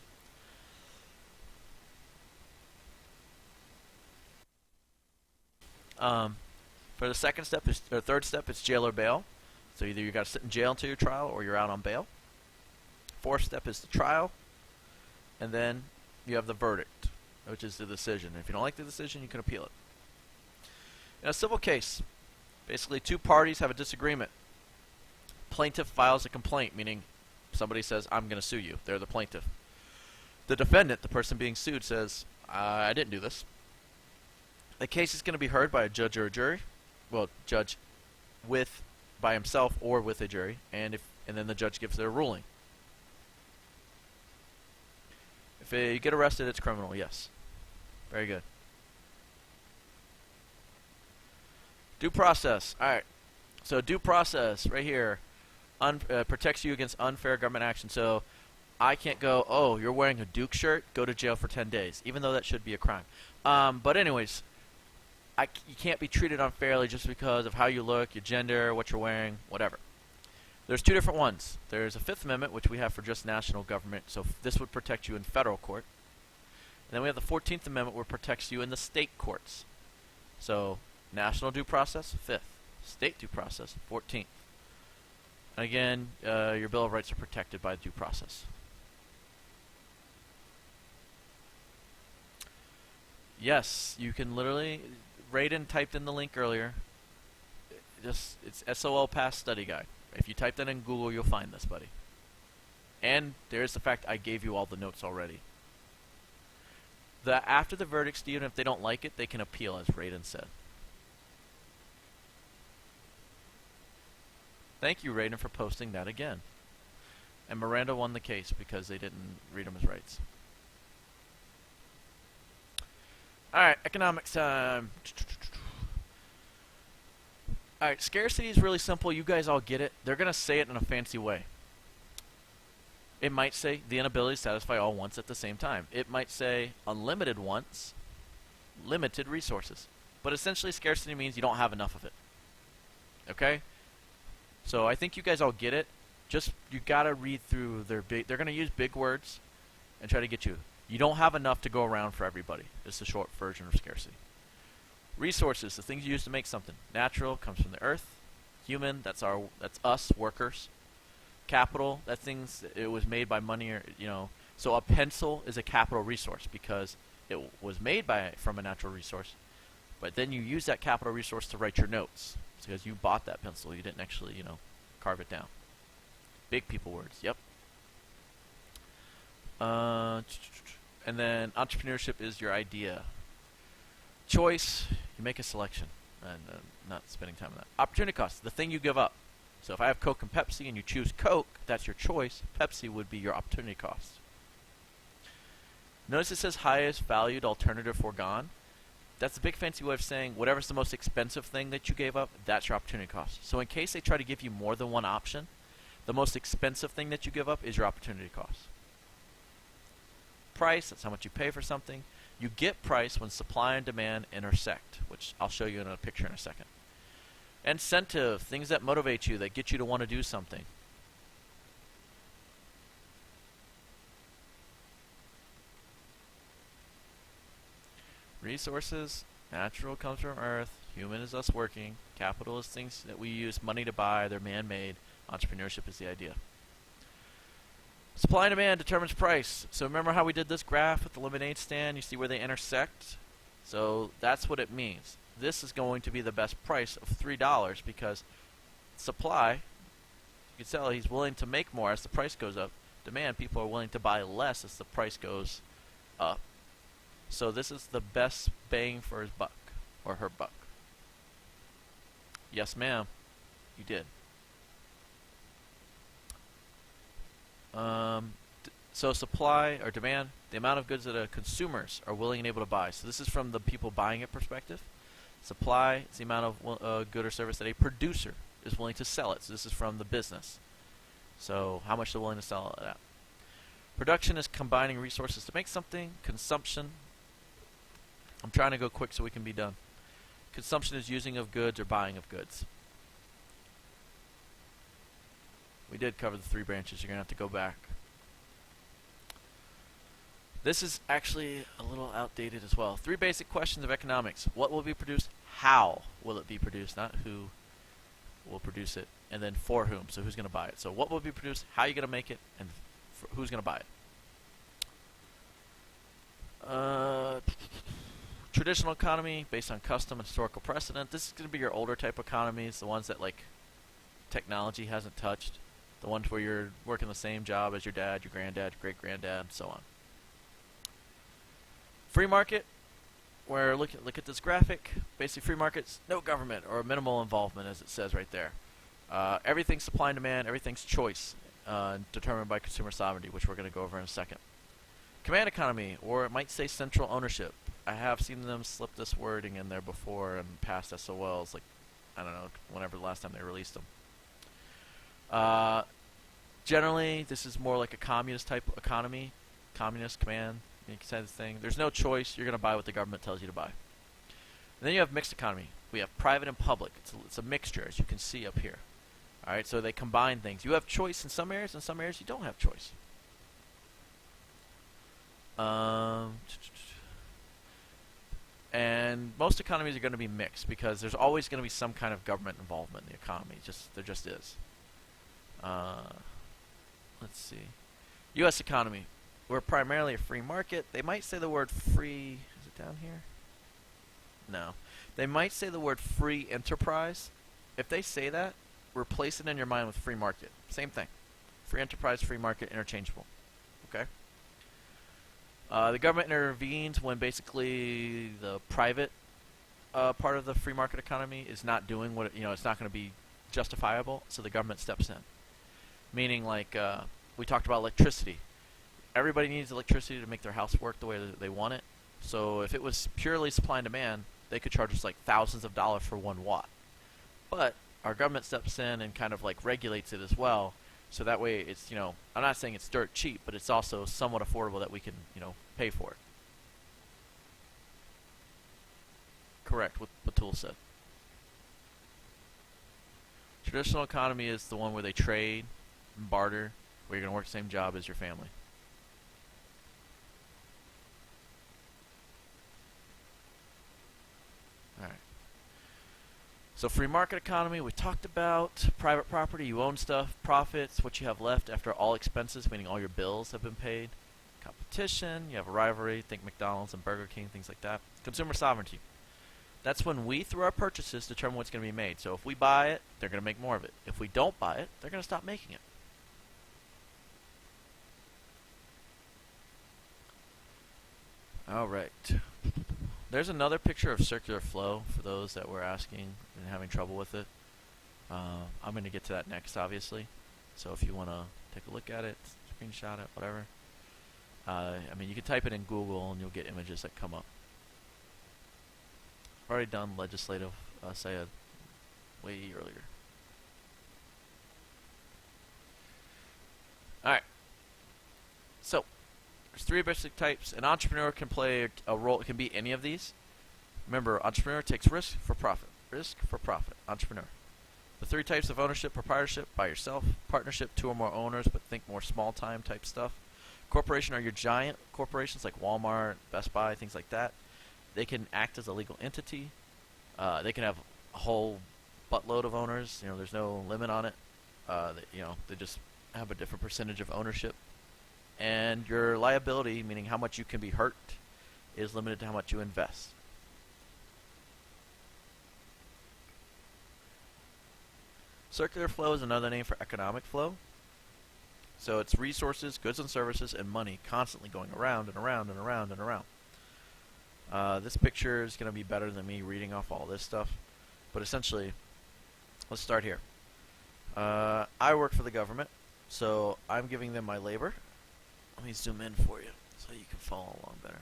[SPEAKER 1] For the second step, third step, it's jail or bail. So either you got to sit in jail until your trial or you're out on bail. Fourth step is the trial. And then you have the verdict, which is the decision. If you don't like the decision, you can appeal it. In a civil case, basically two parties have a disagreement. Plaintiff files a complaint, meaning somebody says, I'm going to sue you. They're the plaintiff. The defendant, the person being sued, says, I didn't do this. The case is going to be heard by a judge or a jury. Well, judge by himself or with a jury, and then the judge gives their ruling. If you get arrested, it's criminal, yes. Very good. Due process. All right. So due process right here protects you against unfair government action. So I can't go, oh, you're wearing a Duke shirt, go to jail for 10 days, even though that should be a crime. But anyways, you can't be treated unfairly just because of how you look, your gender, what you're wearing, whatever. There's two different ones. There's a Fifth Amendment, which we have for just national government, so this would protect you in federal court. And then we have the 14th Amendment, which protects you in the state courts. So national due process, 5th. State due process, 14th. And again, your Bill of Rights are protected by due process. Yes, you can literally, Raiden typed in the link earlier. It's SOL Pass Study Guide. If you type that in Google, you'll find this, buddy. And there's the fact I gave you all the notes already. After the verdicts, even if they don't like it, they can appeal, as Raiden said. Thank you, Raiden, for posting that again. And Miranda won the case because they didn't read him his rights. Alright, economics time. Alright, scarcity is really simple. You guys all get it. They're going to say it in a fancy way. It might say the inability to satisfy all wants at the same time. It might say unlimited wants, limited resources. But essentially, scarcity means you don't have enough of it. Okay? So I think you guys all get it. Just, you got to read through their big... They're going to use big words and try to get you. You don't have enough to go around for everybody. It's the short version of scarcity. Resources, the things you use to make something. Natural comes from the earth. Human, that's us, workers. Capital, it was made by money, or, so a pencil is a capital resource because it was made from a natural resource. But then you use that capital resource to write your notes. It's because you bought that pencil. You didn't actually, carve it down. Big people words, yep. And then entrepreneurship is your idea. Choice, you make a selection. And not spending time on that. Opportunity cost, the thing you give up. So if I have Coke and Pepsi and you choose Coke, that's your choice. Pepsi would be your opportunity cost. Notice it says highest valued alternative foregone. That's a big fancy way of saying whatever's the most expensive thing that you gave up, that's your opportunity cost. So in case they try to give you more than one option, the most expensive thing that you give up is your opportunity cost. Price, that's how much you pay for something. You get price when supply and demand intersect, which I'll show you in a picture in a second. Incentive, things that motivate you, that get you to want to do something. Resources, natural comes from earth, human is us working, capital is things that we use money to buy, they're man-made, entrepreneurship is the idea. Supply and demand determines price. So remember how we did this graph with the lemonade stand? You see where they intersect? So that's what it means. This is going to be the best price of $3 because supply, you can tell he's willing to make more as the price goes up. Demand, people are willing to buy less as the price goes up. So this is the best bang for his buck, or her buck. Yes, ma'am. You did. So supply or demand, the amount of goods that consumers are willing and able to buy. So this is from the people buying it perspective. Supply is the amount of good or service that a producer is willing to sell it. So this is from the business. So how much they're willing to sell it at. Production is combining resources to make something. Consumption, I'm trying to go quick so we can be done. Consumption is using of goods or buying of goods. We did cover the three branches. You're going to have to go back. This is actually a little outdated as well. 3 basic questions of economics. What will be produced? How will it be produced? Not who will produce it. And then for whom. So who's going to buy it. So what will be produced? How are you going to make it? And who's going to buy it? Traditional economy based on custom and historical precedent. This is going to be your older type economies. The ones that technology hasn't touched. The ones where you're working the same job as your dad, your granddad, your great-granddad, and so on. Free market, where look at this graphic. Basic free markets, no government or minimal involvement, as it says right there. Everything's supply and demand, everything's choice, determined by consumer sovereignty, which we're going to go over in a second. Command economy, or it might say central ownership. I have seen them slip this wording in there before in past SOLs, like I don't know, whenever the last time they released them. Uh, Generally, this is more like a communist type economy, communist command kind of thing. There's no choice. You're going to buy what the government tells you to buy. And then you have mixed economy. We have private and public. It's a mixture, as you can see up here. All right, so they combine things. You have choice in some areas, in some areas you don't have choice. And most economies are going to be mixed because there's always going to be some kind of government involvement in the economy. There just is. Let's see. U.S. economy. We're primarily a free market. They might say the word free. Is it down here? No. They might say the word free enterprise. If they say that, replace it in your mind with free market. Same thing. Free enterprise, free market, interchangeable. Okay? The government intervenes when basically the private part of the free market economy is not doing what it's not going to be justifiable, so the government steps in. Meaning, like, we talked about electricity. Everybody needs electricity to make their house work the way that they want it. So if it was purely supply and demand, they could charge us like thousands of dollars for 1 watt. But our government steps in and kind of like regulates it as well. So that way it's, I'm not saying it's dirt cheap, but it's also somewhat affordable that we can, pay for it. Correct, what Batul said. Traditional economy is the one where they trade and barter, where you're going to work the same job as your family. Alright. So free market economy, we talked about. Private property, you own stuff. Profits, what you have left after all expenses, meaning all your bills have been paid. Competition, you have a rivalry, think McDonald's and Burger King, things like that. Consumer sovereignty. That's when we, through our purchases, determine what's going to be made. So if we buy it, they're going to make more of it. If we don't buy it, they're going to stop making it. Alright. There's another picture of circular flow for those that were asking and having trouble with it. I'm going to get to that next, obviously. So if you want to take a look at it, screenshot it, whatever. You can type it in Google and you'll get images that come up. I've already done legislative SAID way earlier. Alright. So, there's 3 basic types. An entrepreneur can play a role. It can be any of these. Remember, entrepreneur takes risk for profit. Risk for profit. Entrepreneur. The 3 types of ownership: proprietorship, by yourself; partnership, 2 or more owners, but think more small-time type stuff. Corporation are your giant corporations like Walmart, Best Buy, things like that. They can act as a legal entity. They can have a whole buttload of owners. There's no limit on it. They just have a different percentage of ownership. And your liability, meaning how much you can be hurt, is limited to how much you invest. Circular flow is another name for economic flow. So it's resources, goods and services, and money constantly going around and around and around and around. This picture is going to be better than me reading off all this stuff. But essentially, let's start here. I work for the government, so I'm giving them my labor. Let me zoom in for you so you can follow along better.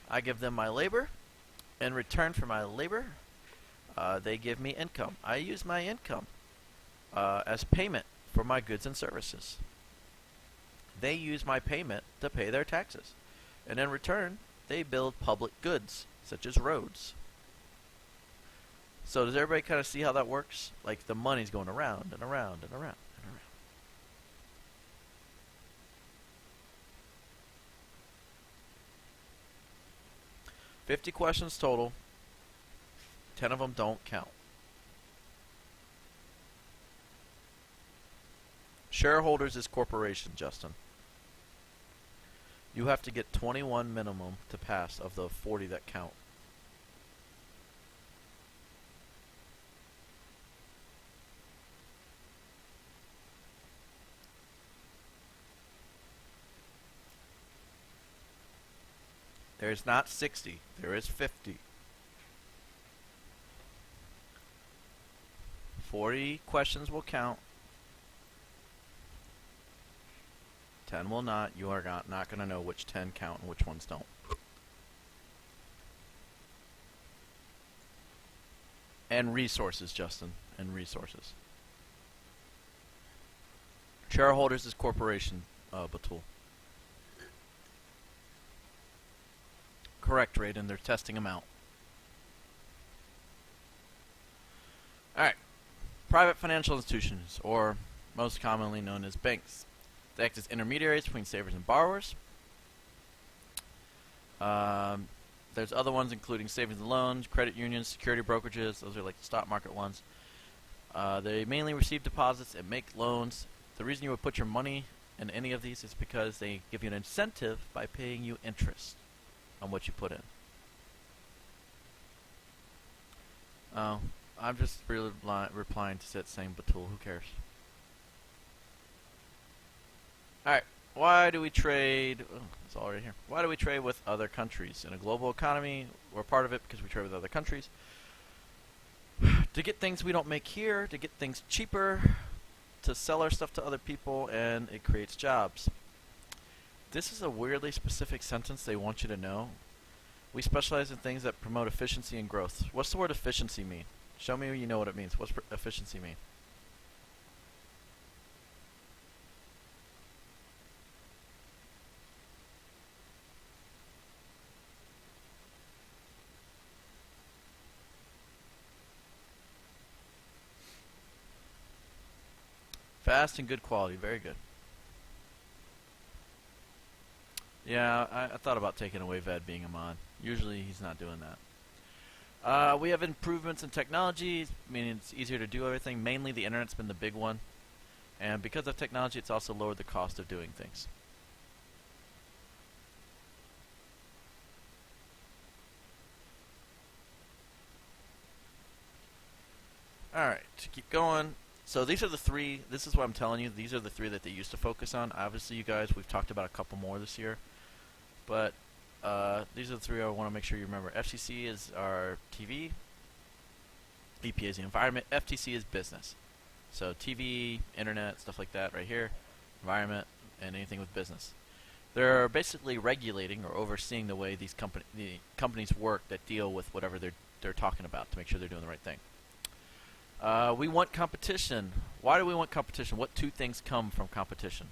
[SPEAKER 1] I give them my labor. In return for my labor, they give me income. I use my income as payment for my goods and services. They use my payment to pay their taxes. And in return, they build public goods, such as roads. So does everybody kind of see how that works? Like the money's going around and around and around and around. $50 questions total. 10 of them don't count. Shareholders is corporation, Justin. You have to get 21 minimum to pass of the 40 that count. There's not 60. There is 50. 40 questions will count. 10 will not. You are not going to know which 10 count and which ones don't. And resources, Justin. And resources. Shareholders is corporation, Batul. Correct, Raiden. They're testing them out. Alright. Private financial institutions, or most commonly known as banks. They act as intermediaries between savers and borrowers. There's other ones including savings and loans, credit unions, security brokerages. Those are like the stock market ones. They mainly receive deposits and make loans. The reason you would put your money in any of these is because they give you an incentive by paying you interest on what you put in. Oh, I'm just really replying to it saying Batul. Who cares? Alright, why do we trade? Oh, it's already here. Why do we trade with other countries? In a global economy, we're part of it because we trade with other countries. To get things we don't make here, to get things cheaper, to sell our stuff to other people, and it creates jobs. This is a weirdly specific sentence they want you to know. We specialize in things that promote efficiency and growth. What's the word efficiency mean? Show me you know what it means. What's efficiency mean? Fast and good quality. Very good. Yeah, I thought about taking away Ved being a mod. Usually he's not doing that. We have improvements in technology, meaning it's easier to do everything. Mainly the internet's been the big one. And because of technology, it's also lowered the cost of doing things. Alright, to keep going. So these are the three, this is what I'm telling you, these are the three that they used to focus on. Obviously, you guys, we've talked about a couple more this year. But these are the three I want to make sure you remember. FCC is our TV. EPA is the environment. FTC is business. So TV, internet, stuff like that right here. Environment, and anything with business. They're basically regulating or overseeing the way these companies work that deal with whatever they're talking about to make sure they're doing the right thing. We want competition. Why do we want competition? What two things come from competition?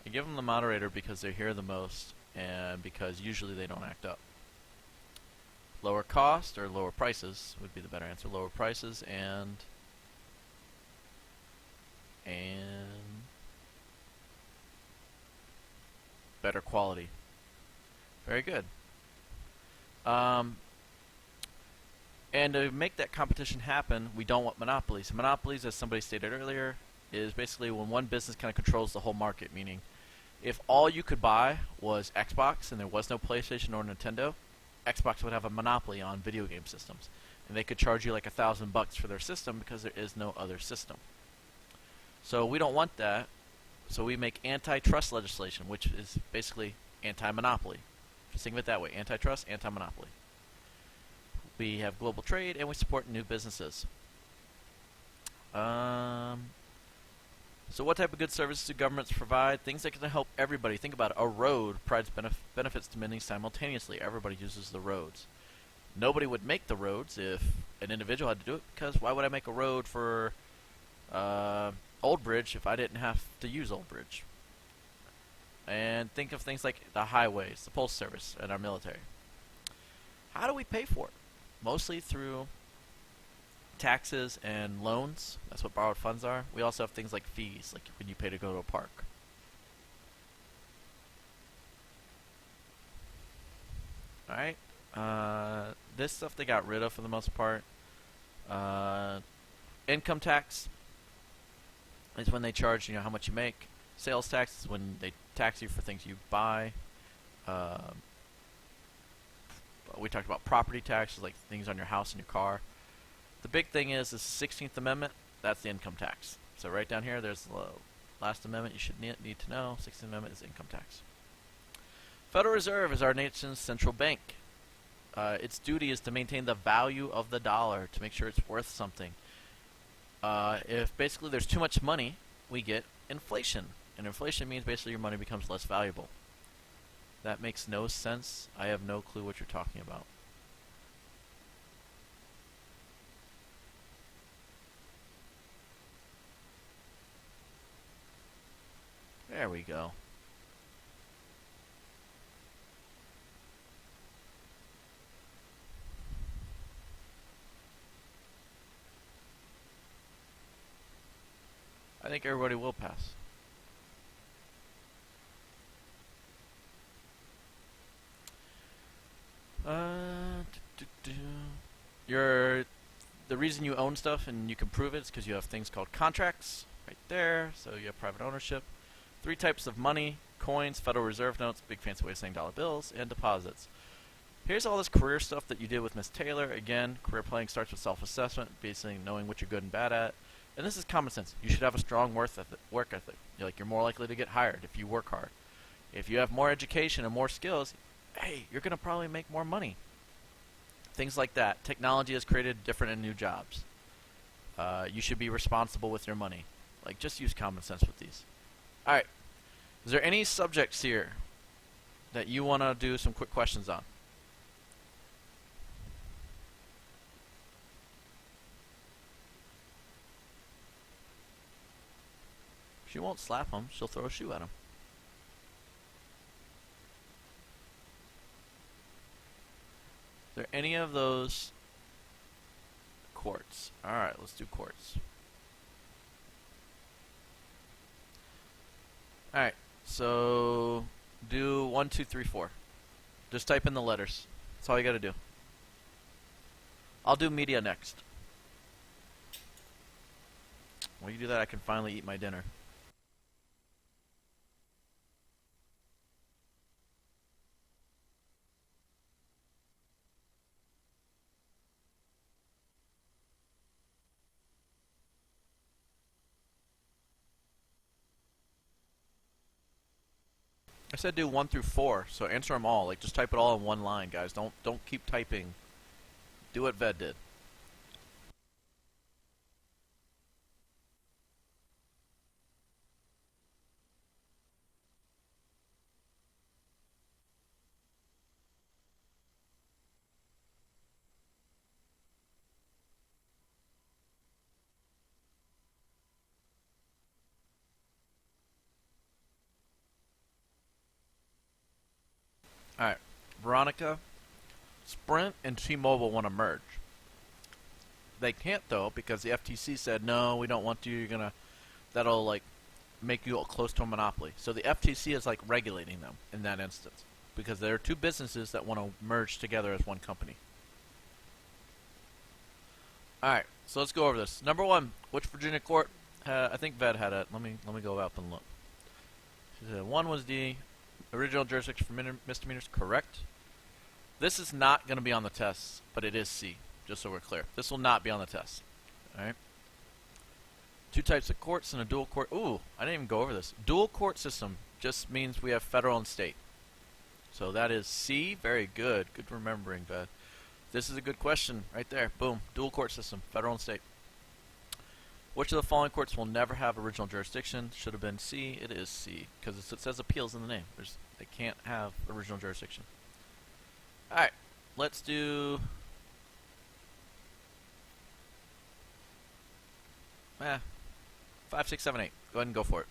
[SPEAKER 1] I give them the moderator because they're here the most and because usually they don't act up. Lower cost or lower prices would be the better answer. Lower prices and better quality. Very good. And to make that competition happen, we don't want monopolies. Monopolies, as somebody stated earlier, is basically when one business kind of controls the whole market, meaning if all you could buy was Xbox and there was no PlayStation or Nintendo, Xbox would have a monopoly on video game systems. And they could charge you like $1,000 for their system because there is no other system. So we don't want that. So we make antitrust legislation, which is basically anti-monopoly. Just think of it that way. Antitrust, anti-monopoly. We have global trade, and we support new businesses. So what type of good services do governments provide? Things that can help everybody. Think about it. A road provides benefits to many simultaneously. Everybody uses the roads. Nobody would make the roads if an individual had to do it, because why would I make a road for Old Bridge if I didn't have to use Old Bridge? And think of things like the highways, the postal service, and our military. How do we pay for it? Mostly through taxes and loans. That's what borrowed funds are. We also have things like fees, like when you pay to go to a park. Alright. This stuff they got rid of for the most part. Income tax is when they charge how much you make. Sales tax is when they tax you for things you buy. We talked about property taxes, like things on your house and your car. The big thing is the 16th Amendment. That's the income tax. So right down here, there's the last amendment you should need to know. 16th Amendment is income tax. Federal Reserve is our nation's central bank. Its duty is to maintain the value of the dollar, to make sure it's worth something. If basically there's too much money, we get inflation. And inflation means basically your money becomes less valuable. That makes no sense. I have no clue what you're talking about. There we go. I think everybody will pass. You're the reason you own stuff and you can prove it is because you have things called contracts right there. So you have private ownership. 3 types of money: coins, Federal Reserve notes, big fancy way of saying dollar bills, and deposits. Here's all this career stuff that you did with Miss Taylor. Again, career planning starts with self-assessment, basically knowing what you're good and bad at. And this is common sense. You should have a strong work ethic. You're more likely to get hired if you work hard. If you have more education and more skills, hey, you're going to probably make more money. Things like that. Technology has created different and new jobs. You should be responsible with your money. Like, just use common sense with these. Alright. Is there any subjects here that you want to do some quick questions on? She won't slap him. She'll throw a shoe at him. Is there any of those quartz? Alright, let's do quartz. Alright, so do 1, 2, 3, 4. Just type in the letters. That's all you gotta do. I'll do media next. When you do that, I can finally eat my dinner. I said do 1 through 4, so answer them all. Like, just type it all in one line, guys. Don't keep typing. Do what Ved did. Alright, Veronica, Sprint and T-Mobile want to merge. They can't, though, because the FTC said, no, we don't want you. That'll, like, make you close to a monopoly. So the FTC is, like, regulating them in that instance, because there are 2 businesses that want to merge together as one company. Alright, so let's go over this. Number 1, which Virginia court? I think Ved had it. Let me go up and look. She said 1 was the original jurisdiction for misdemeanors. Correct. This is not going to be on the test, but it is C, just so we're clear. This will not be on the test. Alright. 2 types of courts and a dual court. Ooh, I didn't even go over this. Dual court system just means we have federal and state. So that is C. Very good. Good remembering, Beth. This is a good question right there. Boom. Dual court system, federal and state. Which of the following courts will never have original jurisdiction? Should have been C. It is C, because it says appeals in the name. They can't have original jurisdiction. Alright, let's do... 5, 6, 7, 8. Go ahead and go for it.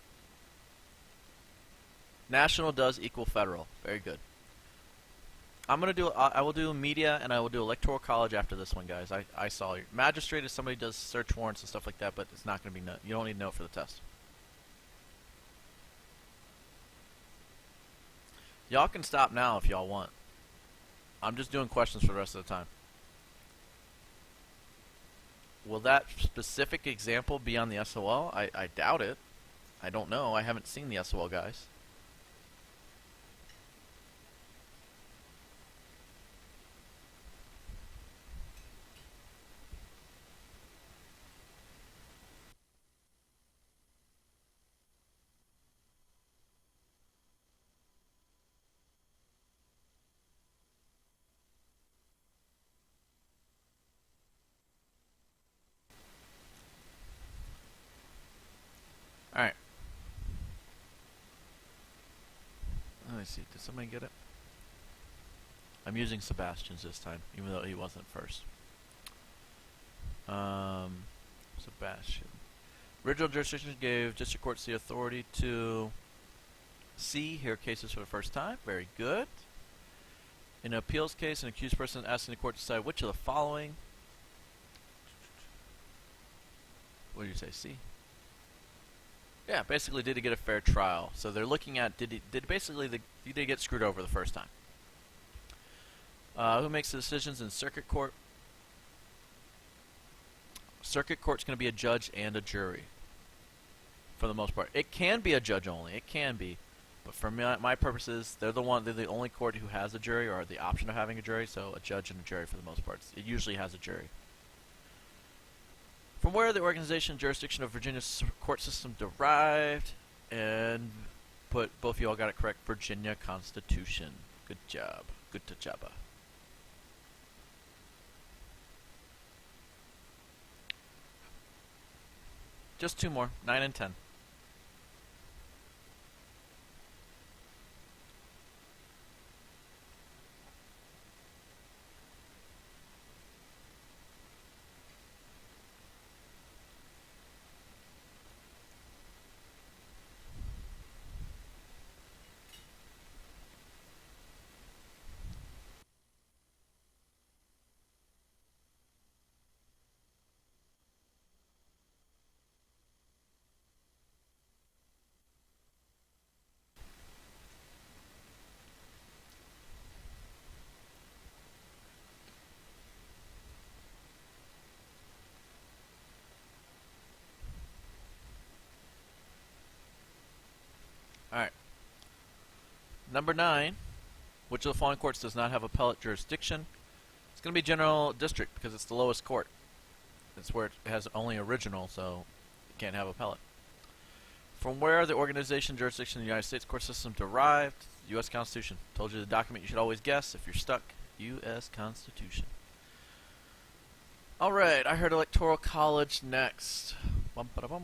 [SPEAKER 1] National does equal federal. Very good. I will do media and I will do electoral college after this one, guys. I saw you. Magistrate is somebody who does search warrants and stuff like that, but it's not going to be you don't need to know it for the test. Y'all can stop now if y'all want. I'm just doing questions for the rest of the time. Will that specific example be on the SOL? I doubt it. I don't know. I haven't seen the SOL, guys. Alright. Let me see. Did somebody get it? I'm using Sebastian's this time, even though he wasn't first. Sebastian. Original jurisdiction gave district courts the authority to hear cases for the first time. Very good. In an appeals case, an accused person is asking the court to decide which of the following. What did you say? C? Yeah, basically, did he get a fair trial? So they're looking at did he get screwed over the first time? Who makes the decisions in circuit court? Circuit court's going to be a judge and a jury, for the most part. It can be a judge only. It can be, but for my purposes, they're the only court who has a jury or the option of having a jury. So a judge and a jury for the most part. It usually has a jury. From where the organization and jurisdiction of Virginia's court system derived, and both of you all got it correct. Virginia Constitution. Good job. Good job. Just two more. 9 and 10. Alright. Number 9. Which of the following courts does not have appellate jurisdiction? It's going to be general district because it's the lowest court. It's where it has only original, so it can't have appellate. From where the organization jurisdiction of the United States court system derived? U.S. Constitution. Told you the document you should always guess if you're stuck. U.S. Constitution. Alright, I heard Electoral College next. Bum-ba-da-bum.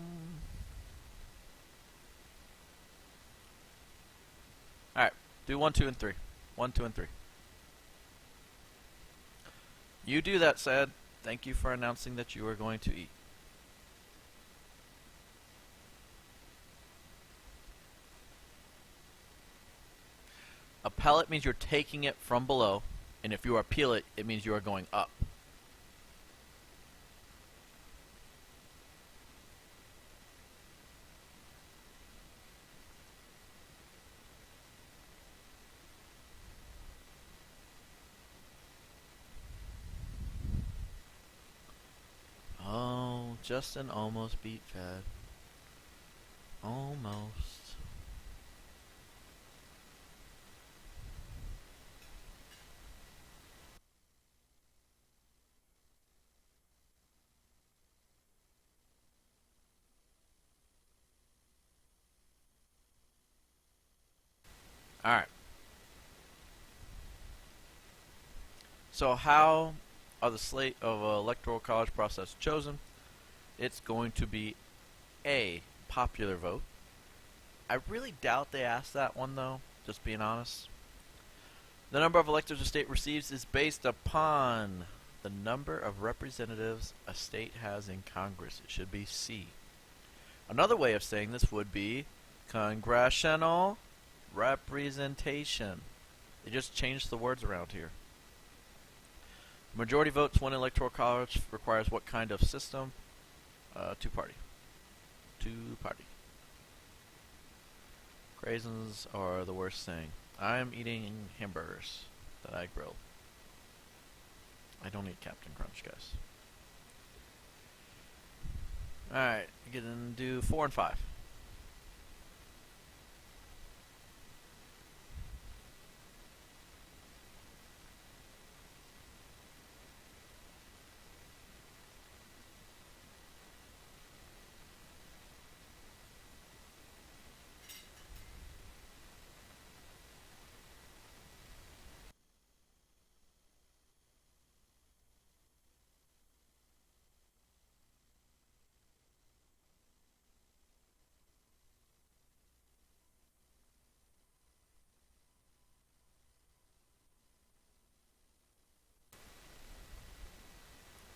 [SPEAKER 1] Alright, do 1, 2, and 3. 1, 2, and 3. You do that, Sad. Thank you for announcing that you are going to eat. Appellate means you're taking it from below, and if you appeal it, it means you are going up. Oh, Justin almost beat Fed. Almost. Alright. So how are the slate of electoral college process chosen? It's going to be A, popular vote. I really doubt they asked that one, though, just being honest. The number of electors a state receives is based upon the number of representatives a state has in Congress. It should be C. Another way of saying this would be congressional representation. They just changed the words around here. Majority votes win electoral college requires what kind of system? Two-party. Two-party. Raisins are the worst thing. I'm eating hamburgers that I grilled. I don't eat Captain Crunch, guys. Alright, get and do 4 and 5.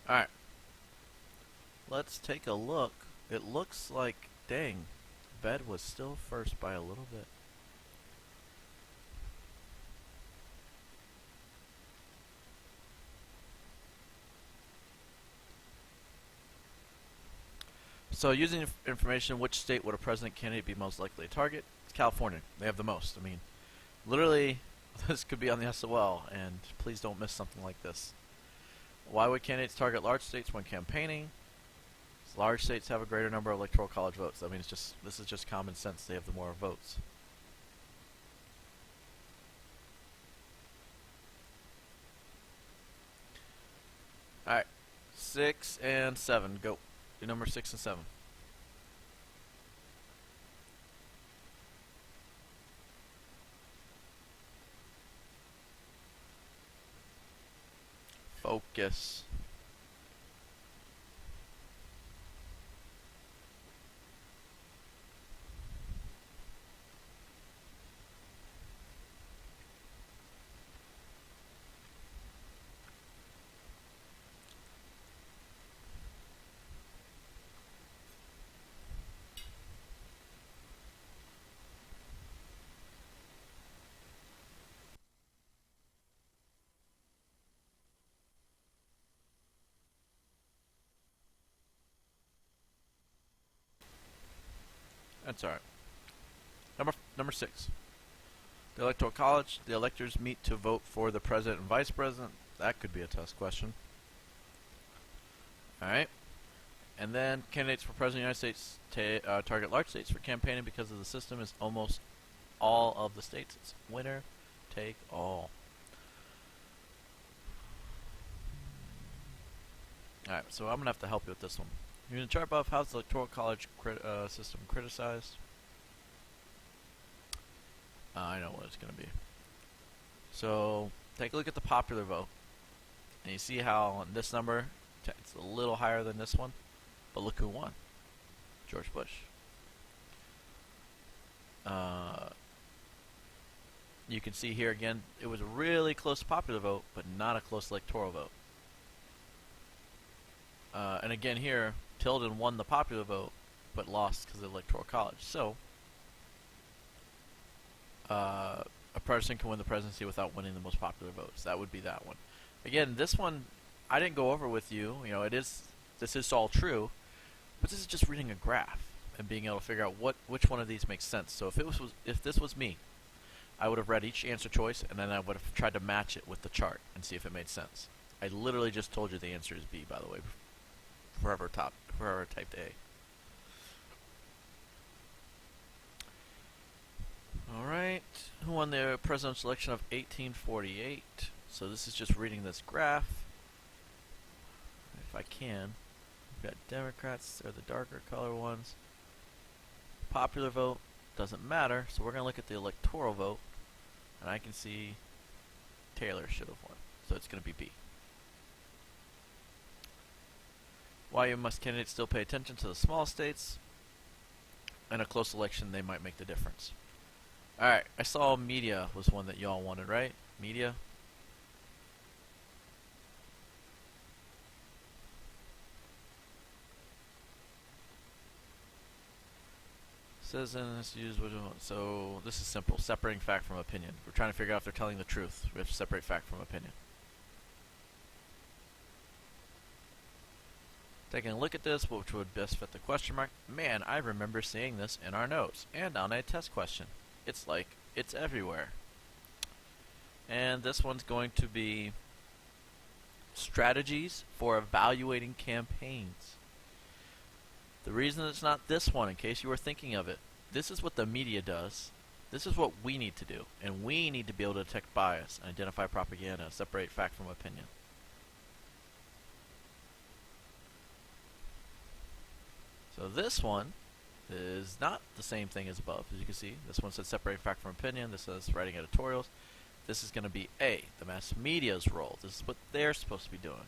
[SPEAKER 1] Alright, let's take a look. It looks like, dang, Bed was still first by a little bit. So using information, which state would a president candidate be most likely to target? It's California. They have the most. I mean, literally, this could be on the SOL, and please don't miss something like this. Why would candidates target large states when campaigning? Large states have a greater number of electoral college votes. I mean, this is just common sense. They have the more votes. All right, 6 and 7, go. Do number 6 and 7. Focus. That's all right. Number 6. The Electoral College. The electors meet to vote for the president and vice president. That could be a test question. All right. And then candidates for president of the United States target large states for campaigning because of the system is almost all of the states. It's winner take all. Alright, so I'm going to have to help you with this one. You're in the chart above, how's the electoral college system criticized? I know what it's going to be. So take a look at the popular vote. And you see how on this number, it's a little higher than this one. But look who won. George Bush. You can see here again, it was a really close popular vote, but not a close electoral vote. And again here, Tilden won the popular vote, but lost because of the electoral college. So, a person can win the presidency without winning the most popular votes. That would be that one. Again, this one I didn't go over with you. You know, this is all true, but this is just reading a graph and being able to figure out which one of these makes sense. So if this was me, I would have read each answer choice and then I would have tried to match it with the chart and see if it made sense. I literally just told you the answer is B, by the way. Whoever typed A. Alright, who won the presidential election of 1848? So this is just reading this graph. If I can. We've got Democrats, they're the darker color ones. Popular vote doesn't matter, so we're going to look at the electoral vote. And I can see Taylor should have won. So it's going to be B. Why must candidates still pay attention to the small states? In a close election, they might make the difference. Alright, I saw media was one that y'all wanted, right? Media? Citizens use so this is simple. Separating fact from opinion. We're trying to figure out if they're telling the truth. We have to separate fact from opinion. Taking a look at this, which would best fit the question mark? Man, I remember seeing this in our notes and on a test question. It's like it's everywhere. And this one's going to be strategies for evaluating campaigns. The reason it's not this one, in case you were thinking of it, this is what the media does. This is what we need to do. And we need to be able to detect bias, identify propaganda, separate fact from opinion. So this one is not the same thing as above. As you can see, this one says separate fact from opinion. This says writing editorials. This is going to be A, the mass media's role. This is what they're supposed to be doing.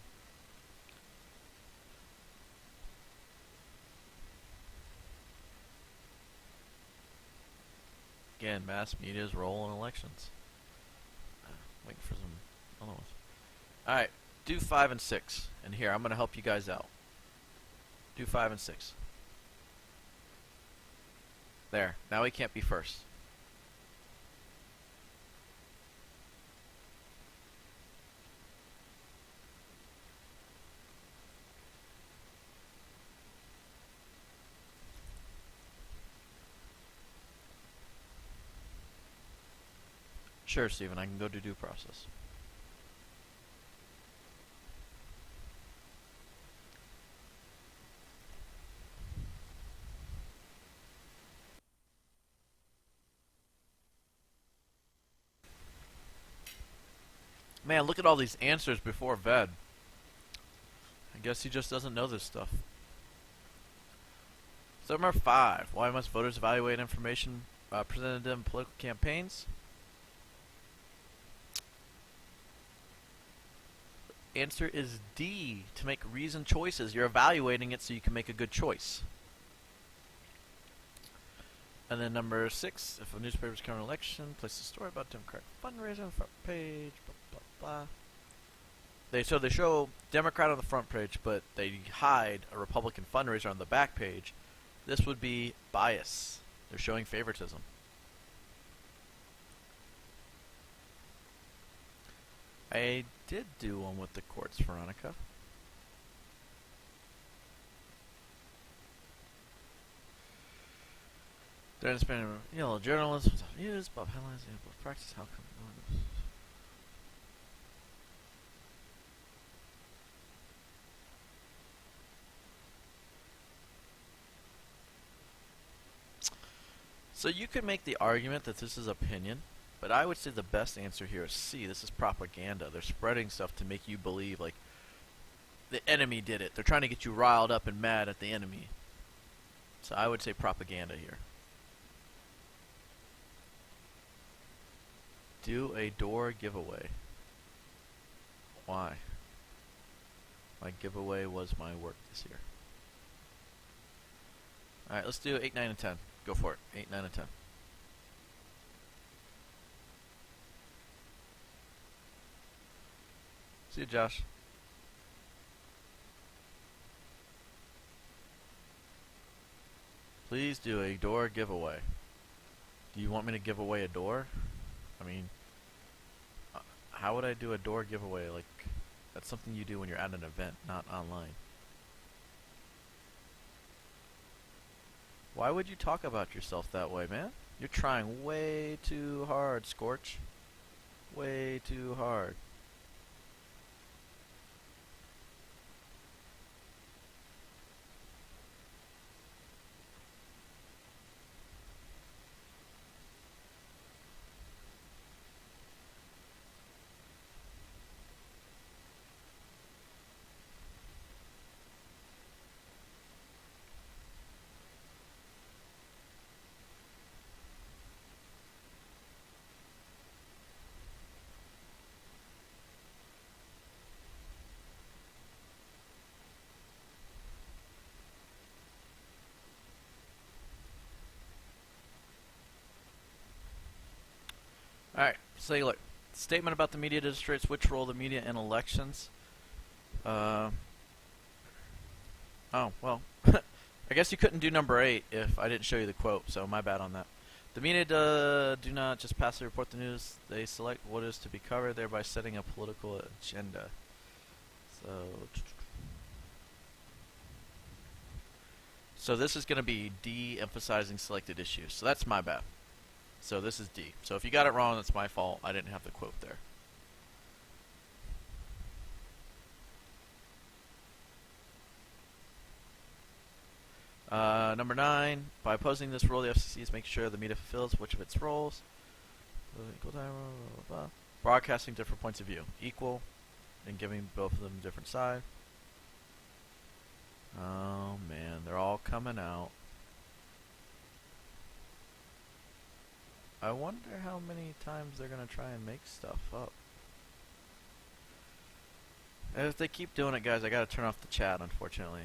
[SPEAKER 1] Again, mass media's role in elections. Waiting for some other ones. Alright, Do 5 and 6. And here, I'm going to help you guys out. Do 5 and 6. There. Now he can't be first. Sure, Steven, I can go to due process. Man, look at all these answers before VED. I guess he just doesn't know this stuff. So number 5. Why must voters evaluate information presented in political campaigns? Answer is D. To make reasoned choices. You're evaluating it so you can make a good choice. And then number 6. If a newspaper's covering an election, place a story about Democratic fundraiser on the front page. Blah, blah, blah. So they show Democrat on the front page, but they hide a Republican fundraiser on the back page. This would be bias. They're showing favoritism. I did do one with the courts, Veronica. They're spending, journalism, news, Bob headlines, practice, how come? So you could make the argument that this is opinion, but I would say the best answer here is C. This is propaganda. They're spreading stuff to make you believe, like, the enemy did it. They're trying to get you riled up and mad at the enemy. So I would say propaganda here. Do a door giveaway. Why? My giveaway was my work this year. Alright, let's do 8, 9, and 10. Go for it. 8, 9, and 10. See you, Josh. Please do a door giveaway. Do you want me to give away a door? I mean, how would I do a door giveaway? Like, that's something you do when you're at an event, not online. Why would you talk about yourself that way, man? You're trying way too hard, Scorch. Way too hard. Alright, so look. Statement about the media illustrates which role the media in elections. Oh, well. I guess you couldn't do number 8 if I didn't show you the quote, so my bad on that. The media do not just passively report the news, they select what is to be covered, thereby setting a political agenda. So this is going to be de-emphasizing selected issues. So that's my bad. So this is D. So if you got it wrong, that's my fault. I didn't have the quote there. Number 9. By opposing this rule, the FCC is making sure the media fulfills which of its roles. Equal time, blah, blah, blah. Broadcasting different points of view. Equal. And giving both of them a different side. Oh, man. They're all coming out. I wonder how many times they're going to try and make stuff up. And if they keep doing it, guys, I got to turn off the chat, unfortunately.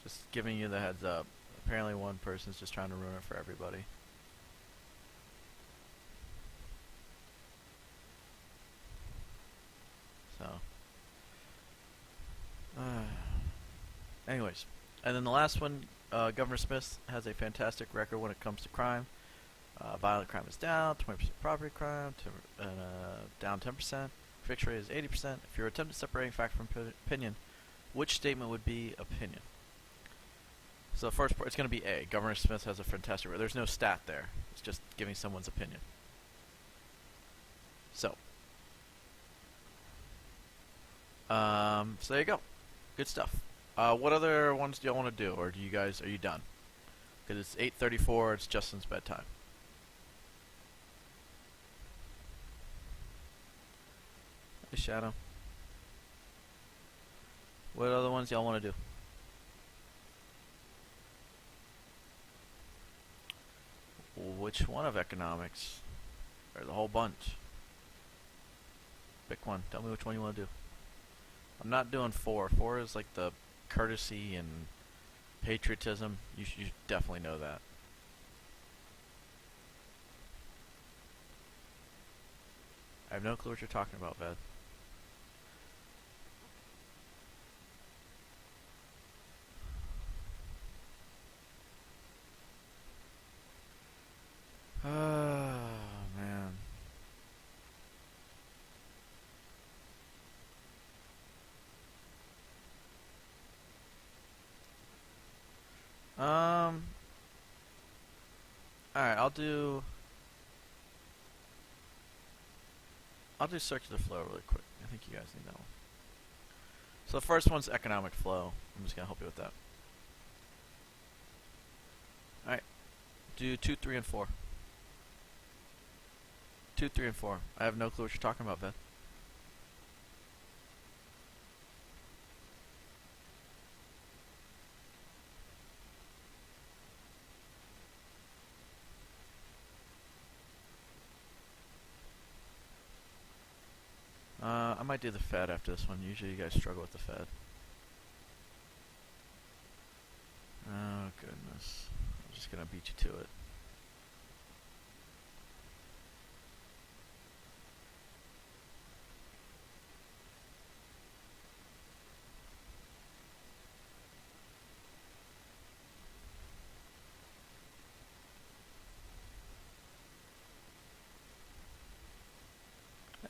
[SPEAKER 1] Just giving you the heads up. Apparently one person's just trying to ruin it for everybody. Anyways, and then the last one, Governor Smith has a fantastic record when it comes to crime. Violent crime is down, 20% property crime, down 10%. Conviction rate is 80%. If you're attempting separating fact from opinion, which statement would be opinion? So the first part, it's going to be A. Governor Smith has a fantastic record. There's no stat there. It's just giving someone's opinion. So there you go. Good stuff. What other ones do y'all want to do, or are you done? Because it's 8:34. It's Justin's bedtime. Hey, Shadow. What other ones y'all want to do? Which one of economics? There's a whole bunch. Pick one. Tell me which one you want to do. I'm not doing 4. 4 is like the courtesy and patriotism. You should definitely know that. I have no clue what you're talking about, Ved. Man. Alright, I'll do circular flow really quick. I think you guys need that one. So the first one's economic flow. I'm just gonna help you with that. Alright. Do 2, 3, and 4. 2, 3, and 4. I have no clue what you're talking about, Ved. I might do the Fed after this one. Usually you guys struggle with the Fed. Oh, goodness. I'm just gonna beat you to it.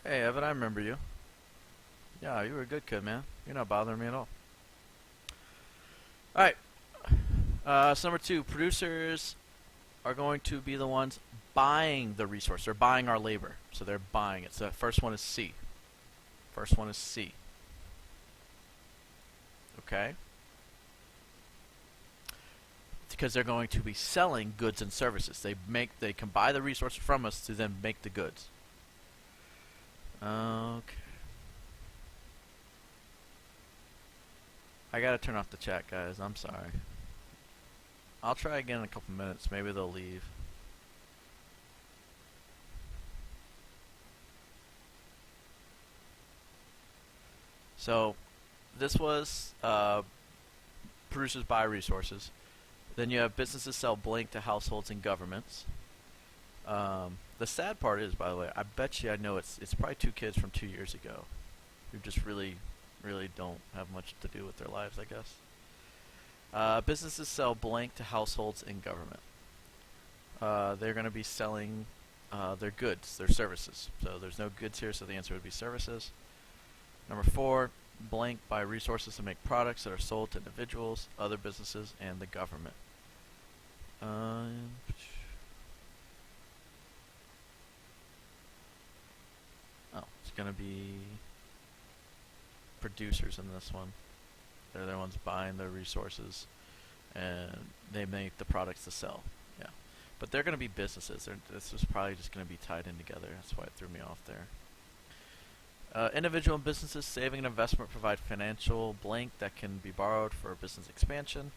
[SPEAKER 1] Hey, Evan, I remember you. Yeah, you were a good kid, man. You're not bothering me at all. Alright. So number 2, producers are going to be the ones buying the resource. They're buying our labor. So they're buying it. So the first one is C. First one is C. Okay? Because they're going to be selling goods and services. They can buy the resource from us to then make the goods. Okay. I gotta turn off the chat, guys. I'm sorry. I'll try again in a couple minutes. Maybe they'll leave. So, this was producers buy resources. Then you have businesses sell blank to households and governments. The sad part is, by the way, I bet you I know it's probably 2 kids from 2 years ago who just really don't have much to do with their lives, I guess. Businesses sell blank to households and government. They're going to be selling their goods, their services. So there's no goods here, so the answer would be services. Number 4, blank buy resources to make products that are sold to individuals, other businesses, and the government. Oh, it's going to be producers in this one. They're the ones buying the resources, and they make the products to sell. Yeah, but they're going to be businesses. This is probably just going to be tied in together. That's why it threw me off there. Individual and businesses, saving and investment, provide financial blank that can be borrowed for business expansion.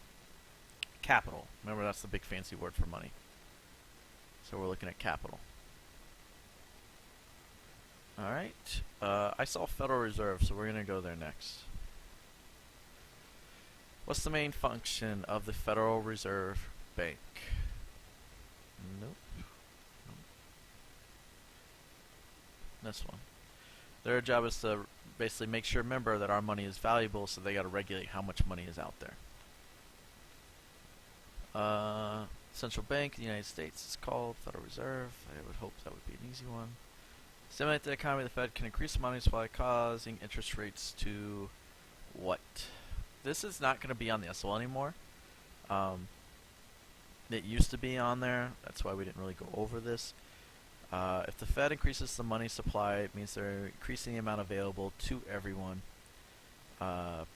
[SPEAKER 1] Capital. Remember, that's the big fancy word for money. So we're looking at capital. Alright. I saw Federal Reserve, so we're going to go there next. What's the main function of the Federal Reserve Bank? Nope. This one. Their job is to basically make sure, remember, that our money is valuable, so they got to regulate how much money is out there. Central Bank of the United States is called Federal Reserve. I would hope that would be an easy one. Stimulate the economy, the Fed can increase the money supply, causing interest rates to what? This is not going to be on the SL anymore. It used to be on there. That's why we didn't really go over this. If the Fed increases the money supply, it means they're increasing the amount available to everyone. Not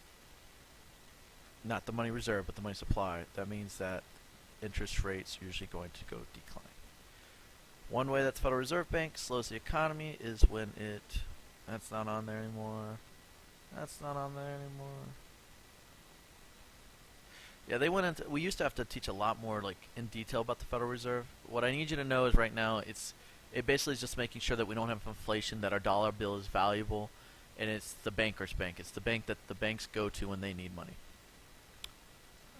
[SPEAKER 1] the money reserve, but the money supply. That means that interest rates are usually going to go decline. One way that the Federal Reserve Bank slows the economy is when it... That's not on there anymore. That's not on there anymore. Yeah, they went into... We used to have to teach a lot more, like, in detail about the Federal Reserve. What I need you to know is right now, it basically is just making sure that we don't have inflation, that our dollar bill is valuable, and it's the banker's bank. It's the bank that the banks go to when they need money.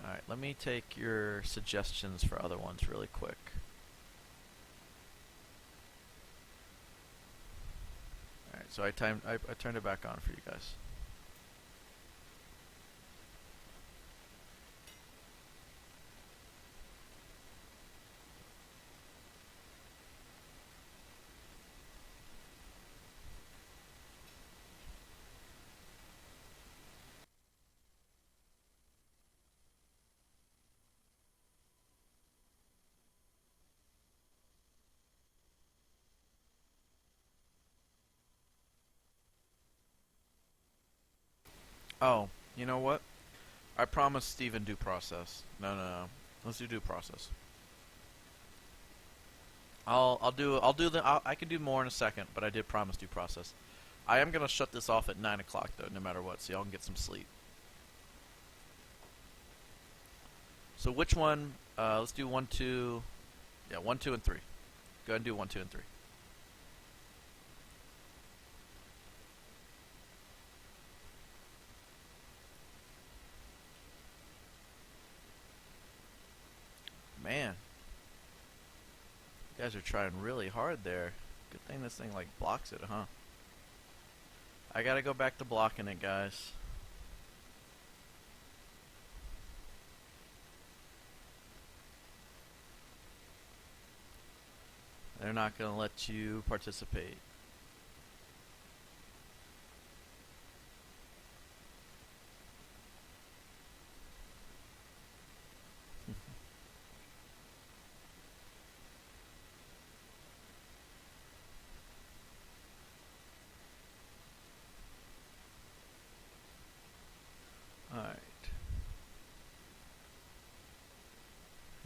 [SPEAKER 1] Alright, let me take your suggestions for other ones really quick. Alright, so I turned it back on for you guys. Oh, you know what? I promised Steven due process. No. Let's do due process. I can do more in a second, but I did promise due process. I am gonna shut this off at 9 o'clock though, no matter what, so y'all can get some sleep. So which one? Let's do 1, 2. Yeah, 1, 2, and 3. Go ahead and do 1, 2, and 3. Man, you guys are trying really hard there. Good thing this thing like blocks it, huh? I gotta go back to blocking it, guys. They're not gonna let you participate. Alright.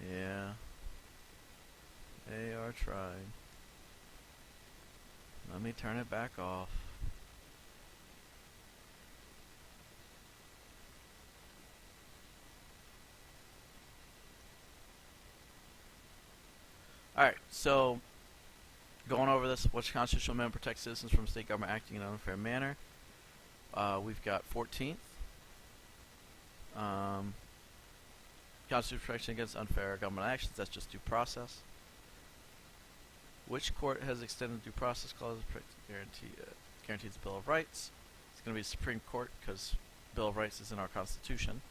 [SPEAKER 1] Yeah. They are trying. Let me turn it back off. Alright, so going over this, which constitutional amendment protects citizens from state government acting in an unfair manner? We've got 14th. Constitutional protection against unfair government actions, that's just due process. Which court has extended due process clause guarantees the Bill of Rights? It's going to be the Supreme Court because Bill of Rights is in our Constitution.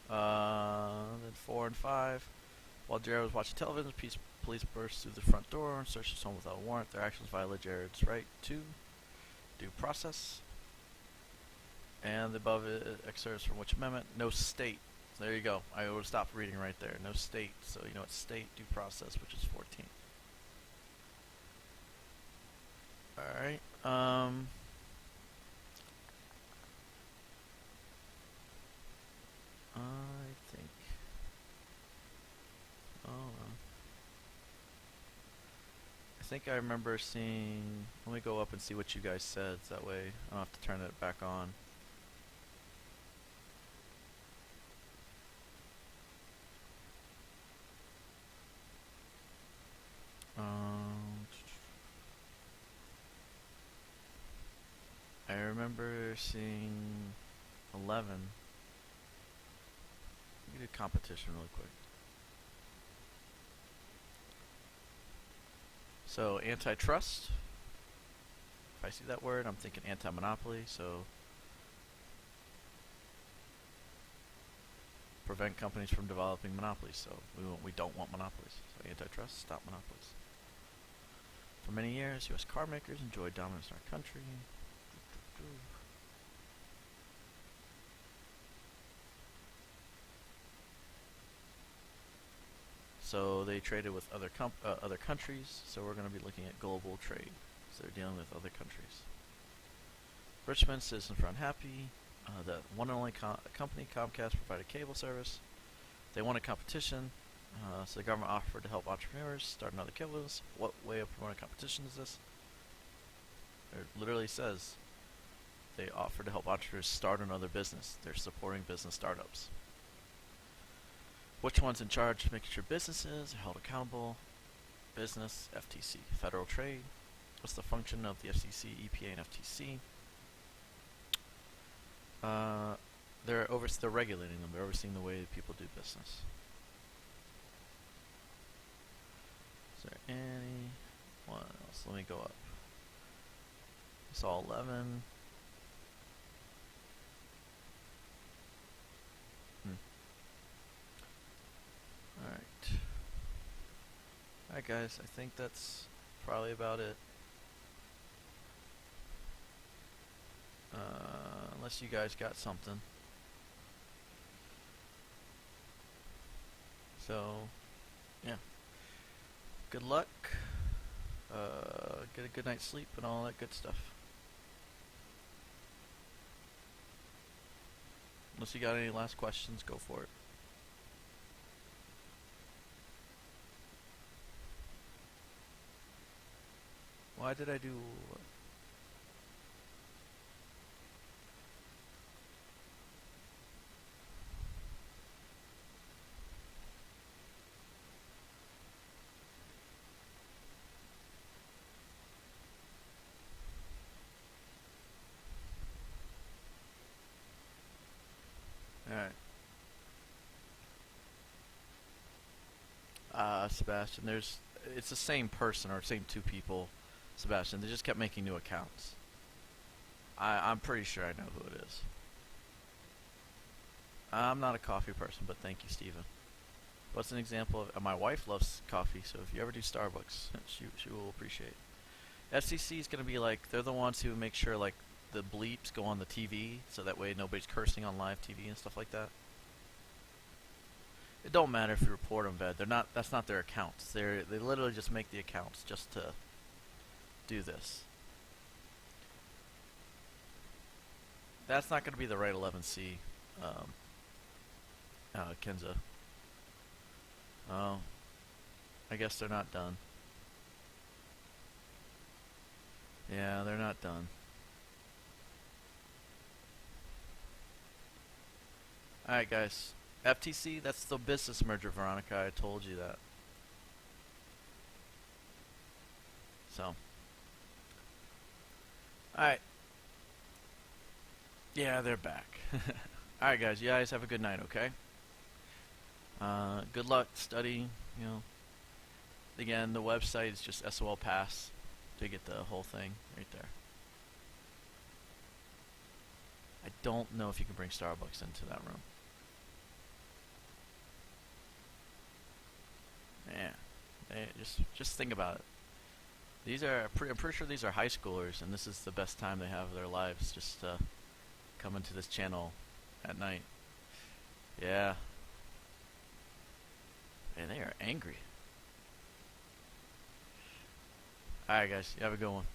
[SPEAKER 1] Then 4 and 5. While Jared was watching television, police burst through the front door and searched his home without a warrant. Their actions violate Jared's right to due process. And the above excerpts from which amendment? No state. So there you go. I would have stopped reading right there. No state. So you know it's state due process, which is 14. Alright. I think. Oh. I think I remember seeing. Let me go up and see what you guys said. That way I don't have to turn it back on. I remember seeing 11. We did competition really quick. So antitrust. If I see that word, I'm thinking anti-monopoly. So prevent companies from developing monopolies. So we don't want monopolies. So antitrust, stop monopolies. For many years, U.S. car makers enjoyed dominance in our country. So they traded with other countries. So we're going to be looking at global trade. So they're dealing with other countries. Richmond citizens were unhappy. The one and only company, Comcast, provided cable service. They won a competition. So the government offered to help entrepreneurs start another cable business. What way of promoting competition is this? It literally says they offered to help entrepreneurs start another business. They're supporting business startups. Which one's in charge of making sure businesses are held accountable? Business, FTC. Federal trade. What's the function of the FCC, EPA, and FTC? They're regulating them. They're overseeing the way that people do business. Is there anyone else? Let me go up. I saw 11. Alright guys, I think that's probably about it. Unless you guys got something. So, yeah. Good luck. Get a good night's sleep and all that good stuff. Unless you got any last questions, go for it. Why did I do... Alright. Sebastian, it's the same person or same two people, Sebastian. They just kept making new accounts. I'm pretty sure I know who it is. I'm not a coffee person, but thank you, Steven. What's an example of... my wife loves coffee, so if you ever do Starbucks, she will appreciate. FCC is going to be like, they're the ones who make sure like the bleeps go on the TV, so that way nobody's cursing on live TV and stuff like that. It don't matter if you report them, Ved. They're not. That's not their accounts. They literally just make the accounts just to do this. That's not going to be the right 11C, Kenza. Oh, I guess they're not done. Yeah, they're not done. Alright, guys. FTC, that's the business merger, Veronica. I told you that. So. Alright. Yeah, they're back. Alright, guys. You guys have a good night, okay? Good luck, study, you know. Again, the website is just SOL Pass to get the whole thing right there. I don't know if you can bring Starbucks into that room. Yeah, just think about it. These are I'm pretty sure these are high schoolers, and this is the best time they have of their lives. Just come into this channel at night. Yeah, and they are angry. All right, guys, you have a good one.